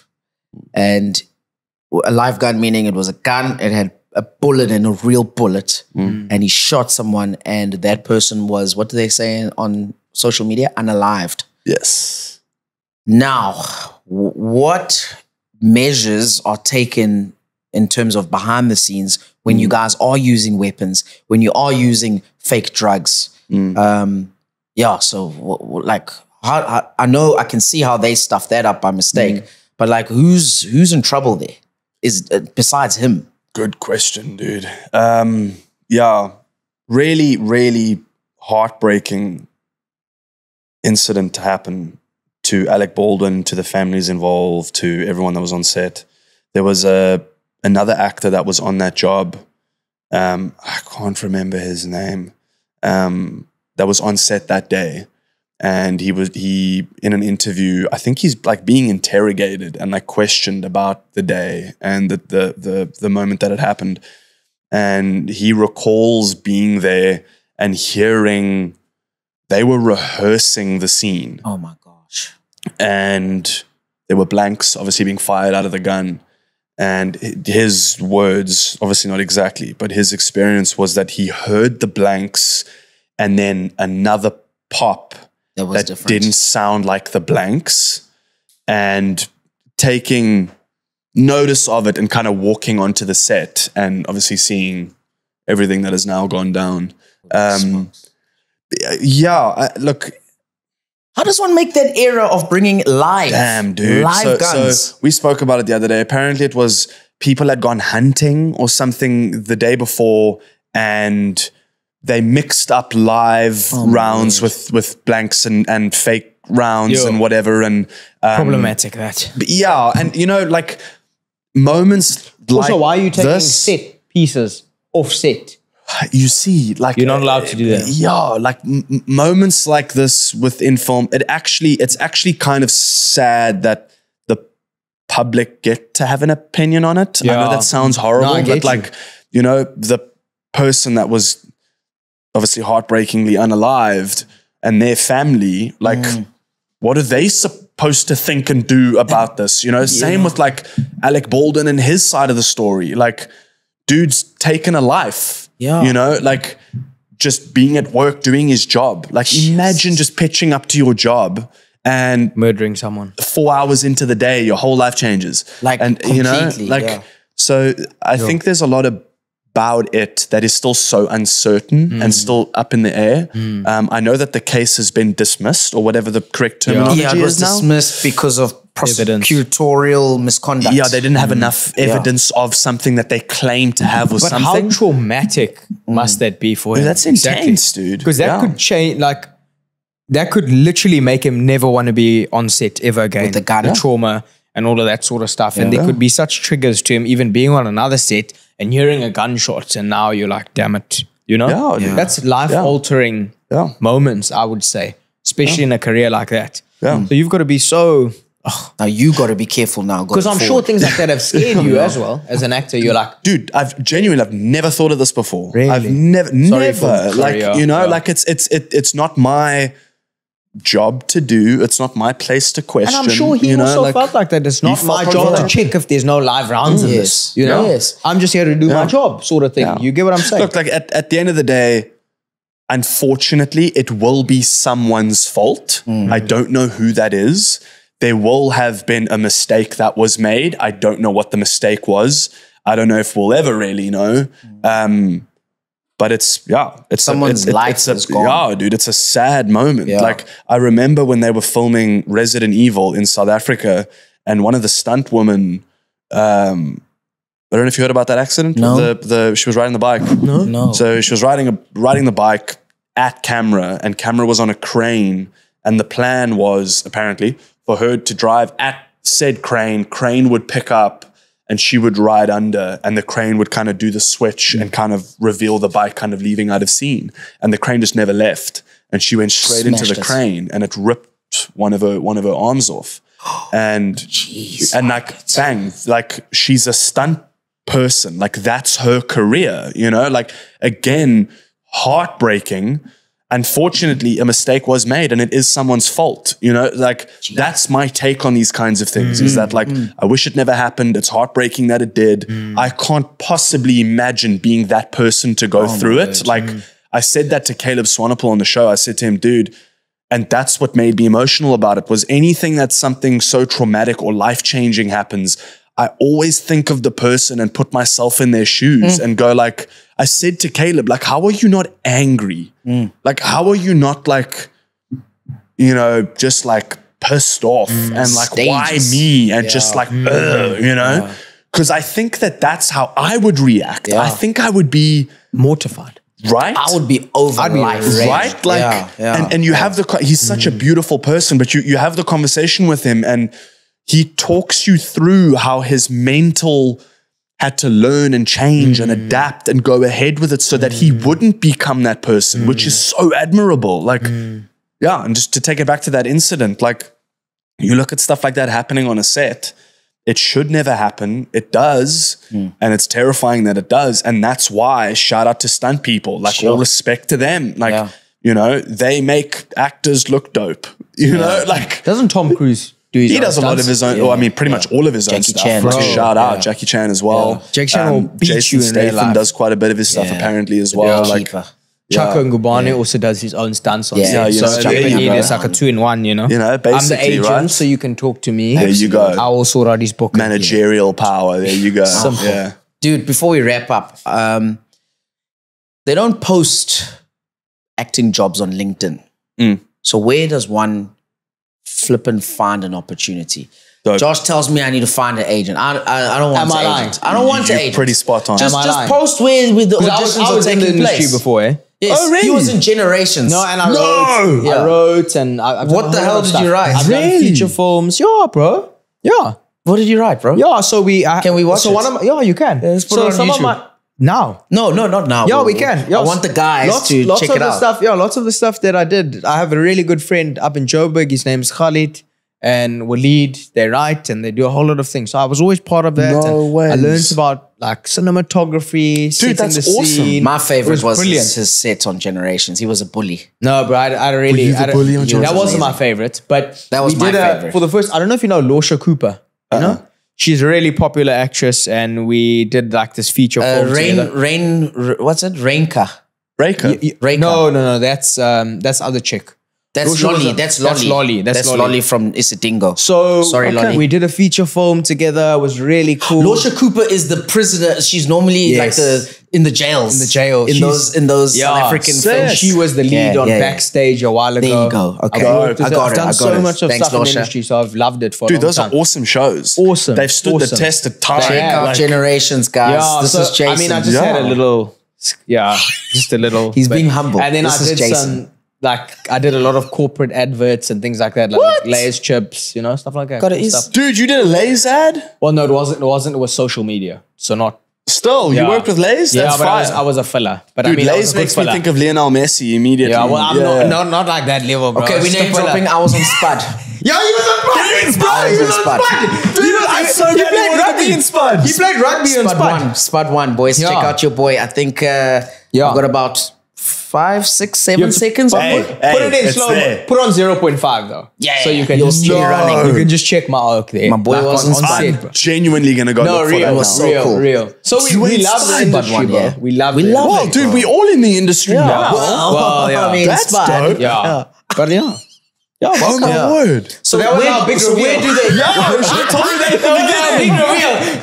and a live gun meaning it was a gun, it had a bullet and a real bullet, and he shot someone, and that person was, what do they say on social media? Unalived. Yes. Now, what measures are taken in terms of behind the scenes when you guys are using weapons, when you are using fake drugs? So like, I know I can see how they stuff that up by mistake, but like, who's in trouble there? Is besides him? Good question, dude. Yeah, really, really heartbreaking incident to happen to Alec Baldwin, to the families involved, to everyone that was on set. There was another actor that was on that job. I can't remember his name. That was on set that day. And he in an interview, I think he's like being interrogated and like questioned about the day and the moment that it happened. And he recalls being there and hearing they were rehearsing the scene. Oh my gosh. And there were blanks obviously being fired out of the gun. And his words, obviously not exactly, but his experience was that he heard the blanks and then another pop that didn't sound like the blanks, and taking notice of it and kind of walking onto the set and obviously seeing everything that has now gone down. Look, how does one make that era of bringing live? Damn, dude. Live guns. So we spoke about it the other day. Apparently it was people had gone hunting or something the day before, and they mixed up live rounds with blanks and fake rounds and whatever. And problematic that. But yeah, and you know, like moments like also, why are you taking this, set pieces off set? You see, like you're not allowed to do that. Yeah, like moments like this within film, it's actually kind of sad that the public get to have an opinion on it. Yeah. I know that sounds horrible, but like, you know, the person that was obviously heartbreakingly unalived and their family, like, what are they supposed to think and do about this? You know, same with like Alec Baldwin and his side of the story. Like, dude's taken a life. Yeah. You know, like just being at work, doing his job. Like imagine just pitching up to your job and murdering someone. 4 hours into the day, your whole life changes. Like, and you know, like, so I think there's a lot about it that is still so uncertain and still up in the air. I know that the case has been dismissed or whatever the correct terminology it was is now. Dismissed because of prosecutorial misconduct. Yeah, they didn't have enough evidence of something that they claim to have or something. How traumatic must that be for him? That's intense, dude. Because that could change, like, that could literally make him never want to be on set ever again. With the gun. The trauma and all of that sort of stuff. And there could be such triggers to him even being on another set and hearing a gunshot, and now you're like, damn it, you know? That's life-altering moments, I would say, especially in a career like that. So you've got to be so... now you got to be careful now. Because I'm sure things like that have scared you as well. As an actor, you're like... Dude, I've never thought of this before. Really? I've never, like, you know, like it's not my job to do. It's not my place to question. And I'm sure he also felt like that. It's not my job to check if there's no live rounds in this. You know? I'm just here to do my job, sort of thing. You get what I'm saying? Look, like at the end of the day, unfortunately, it will be someone's fault. I don't know who that is. There will have been a mistake that was made. I don't know what the mistake was. I don't know if we'll ever really know. But it's someone's life is gone. Yeah, dude, it's a sad moment. Like I remember when they were filming Resident Evil in South Africa, and one of the stunt women, I don't know if you heard about that accident. No. She was riding the bike. No. So she was riding the bike at camera, and camera was on a crane, and the plan was apparently for her to drive at said crane. Crane would pick up and she would ride under, and the crane would kind of do the switch and kind of reveal the bike kind of leaving out of scene. And the crane just never left. And she went straight into the crane, and it ripped one of her arms off. And like bang, like she's a stunt person. Like that's her career, you know, like again, heartbreaking. Unfortunately, a mistake was made, and it is someone's fault. You know, like that's my take on these kinds of things, is that like, I wish it never happened. It's heartbreaking that it did. I can't possibly imagine being that person to go through it. Like I said that to Caleb Swanepoel on the show. I said to him, dude, and that's what made me emotional about it, was anything that's something so traumatic or life-changing happens, I always think of the person and put myself in their shoes and go like, I said to Caleb, like, how are you not angry? Like, how are you not like, you know, just like pissed off and like, why me? And just like, you know, Because I think that's how I would react. I think I would be mortified. Right? I would be over life. Right? Like, and you have he's such a beautiful person, but you have the conversation with him and he talks you through how his mental had to learn and change and adapt and go ahead with it so that he wouldn't become that person, which is so admirable. Like, yeah, and just to take it back to that incident, like you look at stuff like that happening on a set, it should never happen. It does. And it's terrifying that it does. And that's why shout out to stunt people, like all respect to them. Like, you know, they make actors look dope, you know, like. Doesn't Tom Cruise do his own does a lot of his own, well, I mean, pretty much all of his own stuff. Chan, Shout out Jackie Chan as well. Jackie Chan will beat Jason you in real Statham life. does quite a bit of his stuff apparently as well. Like, Chaka Ngubane also does his own stunts on set. you So know, even need is like a 2-in-1, you know? You know, I'm the basically, agent, right? so you can talk to me. There you go. I will sort out his book. Managerial power. There you go. Simple. Yeah. Dude, before we wrap up, they don't post acting jobs on LinkedIn. So where does one flip and find an opportunity? Dope. Josh tells me I need to find an agent. I don't want an agent. I don't want an You're agent. pretty spot on. Just post where the auditions I was are in the taking industry place. before, eh? Yes, Oh, really? he was in Generations. No, and I wrote. Yeah. I wrote and I've done What a the whole hell lot of did stuff. you write? I've done Really? feature films. Yeah, bro. Yeah. What did you write, bro? Yeah, so Can we watch so it? one of my, you can. let's put so it on some YouTube. of my now. No, not now. Yeah, we can. Yeah, I want the guys to check of it the out. Stuff, lots of the stuff that I did. I have a really good friend up in Joburg. His name's Khalid and Waleed. They write and they do a whole lot of things. So I was always part of that. No and ways. I learned about like cinematography, setting that's the awesome. scene. My favorite was brilliant. his set on Generations. He was a bully. No, bro, I really. you the bully on that Generations? wasn't my favorite, but That was we my did favorite. for the first. I don't know if you know Losha Cooper. You know, she's a really popular actress, and we did like this feature film together. What's it? Rainka. Breaker. Rainka. No, that's other chick. That's Losha was Lolly. a- That's that's Lolly. Lolly. That's Lolly. Lolly from Isitingo. So Sorry, Lolly. we did a feature film together. It was really cool. Losha Cooper is the prisoner. She's normally Yes. like in the jails. In the jail. In those Yeah, South African sick. films. She was the lead on Backstage a while ago. There you go. Okay. I've I got it. done I got so it. much of Thanks, stuff in the Losha. industry, so I've loved it for a Dude, long those time. are awesome shows. Awesome. They've stood the Awesome. test of time. Check out Like, Generations, guys. Yeah, this so, is Jason. I mean, I just had a little, just a little. He's being humble. And then This I is did Jason. I did a lot of corporate adverts and things like that, like What? Lay's chips, you know, stuff like that. Got it, cool is- stuff. dude, you did a Lay's ad? Well, no, it wasn't. It was social media, so not. Still, you Yeah. worked with Lay's? Yeah, That's but fire. I was a filler. But Dude, I mean, I was Lay's a good makes me filler. think of Lionel Messi immediately. Yeah, well, I'm not like that level, bro. Okay, we Just a name filler. dropping. I was on Spud. Yeah, he was on Spud. I was on Spud. Dude, I'm so he glad played he rugby was in Spud. He played rugby in Spud Spud. Spud 1, boys. Yeah. Check out your boy. I think Yeah. I've got about 5, 6, 7 seconds. Hey, Put it in it's slow. there. Put on 0.5 though. Yeah, So you can you'll just see me running. You can just check my arc there. My boy Like was on on Spud. set, bro. I'm genuinely going to go No, look for real, that was now. so cool. real. So we went love the Spud industry, one, bro. yeah. We love We it. love Well, it, dude, bro. we all in the industry now. Well, yeah. I mean, That's Spud. dope. Yeah. But yeah. Yeah, Oh my Yeah. word. So that was our big so reveal. where do they?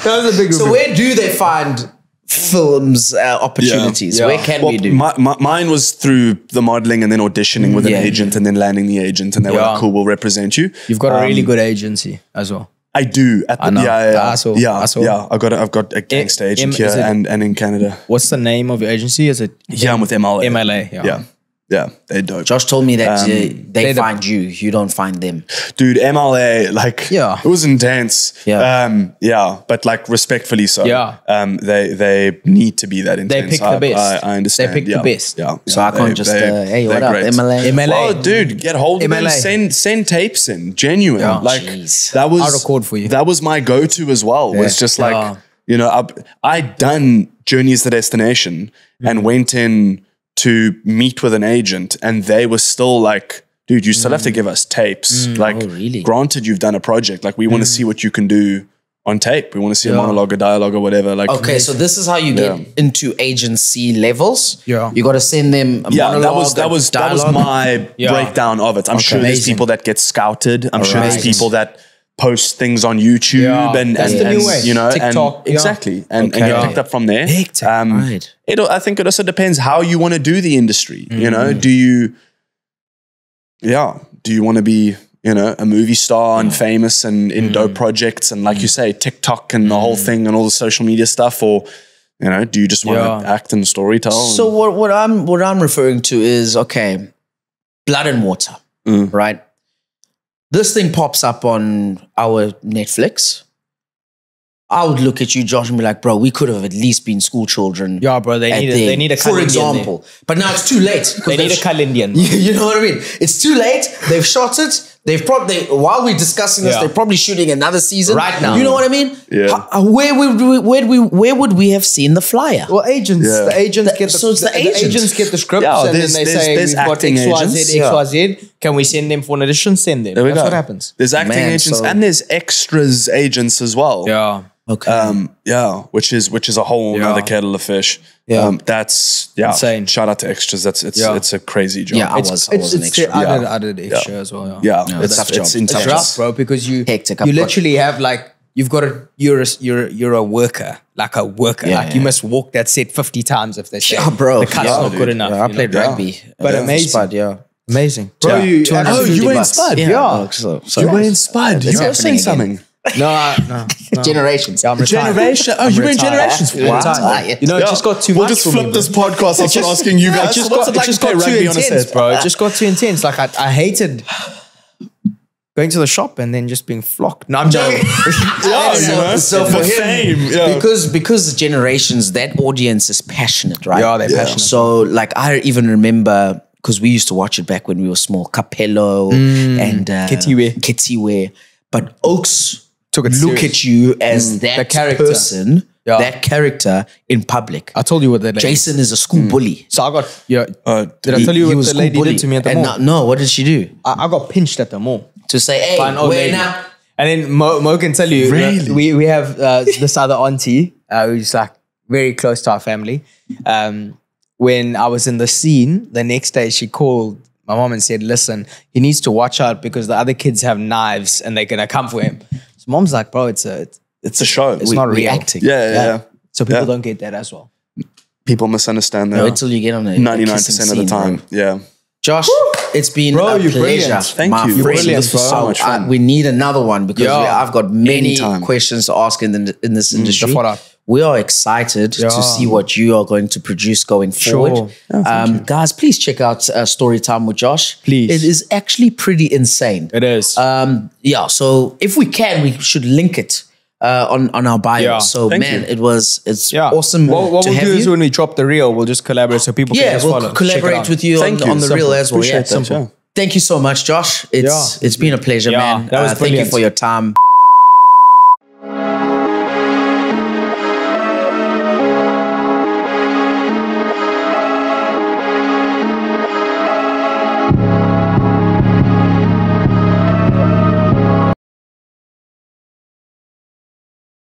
That was a big So reveal. where do they find films opportunities? Yeah. Where can Well, we do? mine was through the modeling and then auditioning with an Yeah. agent and then landing the agent and they were Yeah. like, cool, we'll represent you. You've got a really good agency as well. I do. At the, know. Yeah. I saw. I've got a gangster agent is here it- and in Canada. What's the name of your agency? Is it Yeah, I'm with MLA. MLA? Yeah, they're dope. Josh told me that they they the- find you. You don't find them. Dude, MLA, like, Yeah. it was intense. Yeah. But like respectfully so. Yeah. They need to be that intense. pick the best. I understand. They pick the yeah. best. Yeah. So I can't just, hey, what they're up, great. MLA? MLA. Oh, dude, get hold of MLA. them. Send tapes in. Genuine. Yeah. Like Jeez. that was I'll record for you. That was my go-to as well. Was just like, Yeah. you know, I'd done Journeys to Destination and went in to meet with an agent and they were still like, dude, you still have to give us tapes. Like, Oh, really? granted, you've done a project. Like, we want to see what you can do on tape. We want to see a monologue, a dialogue, or whatever. Like, Okay, so this is how you get into agency levels. Yeah. You got to send them a yeah, monologue, that was dialogue. my breakdown of it. I'm sure there's Amazing. people that get scouted. I'm sure there's Amazing. people that post things on YouTube Yeah, and that's and, the new and, way. you know, TikTok, and yeah. exactly, and Okay. get picked up from there. Big time, right. I think it also depends how you want to do the industry. You know, do you want to be you know, a movie star and famous and in dope projects and like you say, TikTok and the whole thing and all the social media stuff, or you know, do you just want to act and storytell? So what I'm referring to is, okay, Blood and Water, right? This thing pops up on our Netflix. I would look at you, Josh, and be like, bro, we could have at least been school children. Yeah, bro, they need a for example. But now it's too late. They need a Kalindian. You know what I mean? It's too late. They've shot it. They've probably, while we're discussing this, they're probably shooting another season right now. You know what I mean? Yeah. Where would we have seen the flyer? Well, agents. Yeah. The agents get the agents get the scripts, and then they say we've got XYZ. Can we send them for an audition? Send them. That's what happens. There's acting agents and there's extras agents as well. Yeah. Okay. Which is a whole other kettle of fish. Yeah. That's insane. Shout out to extras. It's a crazy job. Yeah, I was an extra. I did extra as well. Yeah. It's a tough job. It's rough, bro, because you Hectic. literally have like you've got you're a worker, like a worker. You must walk that set 50 times if they say bro. The cut's not good enough. Yeah, I played rugby. But amazing. Spud, amazing. Bro, you were in bucks. Spud. Yeah. You were in Spud. You were saying something. No. Generations. Yeah, I'm retired. Generation. Oh, you were in Generations. Wow. You know, it just got too much. We'll just flip this podcast and start asking you guys. It What's it like to play rugby on a set, bro? It just got too intense. Like I hated going to the shop and then just being flocked. No, I'm joking. So for him, because Generations, that audience is passionate, right? Yeah, they're passionate. So like I even remember, because we used to watch it back when we were small, Capello and Ketiwe. But Oaks took it look serious. at you as that character. person, that character in public. I told you what that lady. Jason is a school bully. So I got did I tell you what the lady did to me at the mall? No, what did she do? I got pinched at the mall. To say, hey, where now? And then Mo can tell you, Really? we have this other auntie who's like very close to our family. When I was in the scene, the next day she called my mom and said, listen, he needs to watch out because the other kids have knives and they're going to come for him. So mom's like, bro, it's a show. It's not real. Acting. Yeah. So people don't get that as well. People misunderstand that. No, until you get on a 99% of the time. Bro. Yeah. Josh, it's been a pleasure. Brilliant. Thank you. You're Brilliant, This was so much fun. We need another one because I've got many questions to ask in this industry. We are excited to see what you are going to produce going forward. Guys, please check out Storytime with Josh. Please. It is actually pretty insane. It is. So if we can, we should link it on our bio. Yeah. So man, it's awesome what to we'll have do is you. when we drop the reel, we'll just collaborate so people can just follow. We'll collaborate with you on the reel as well. Appreciate that, Thank you so much, Josh. It's been a pleasure, man. That was thank you for your time.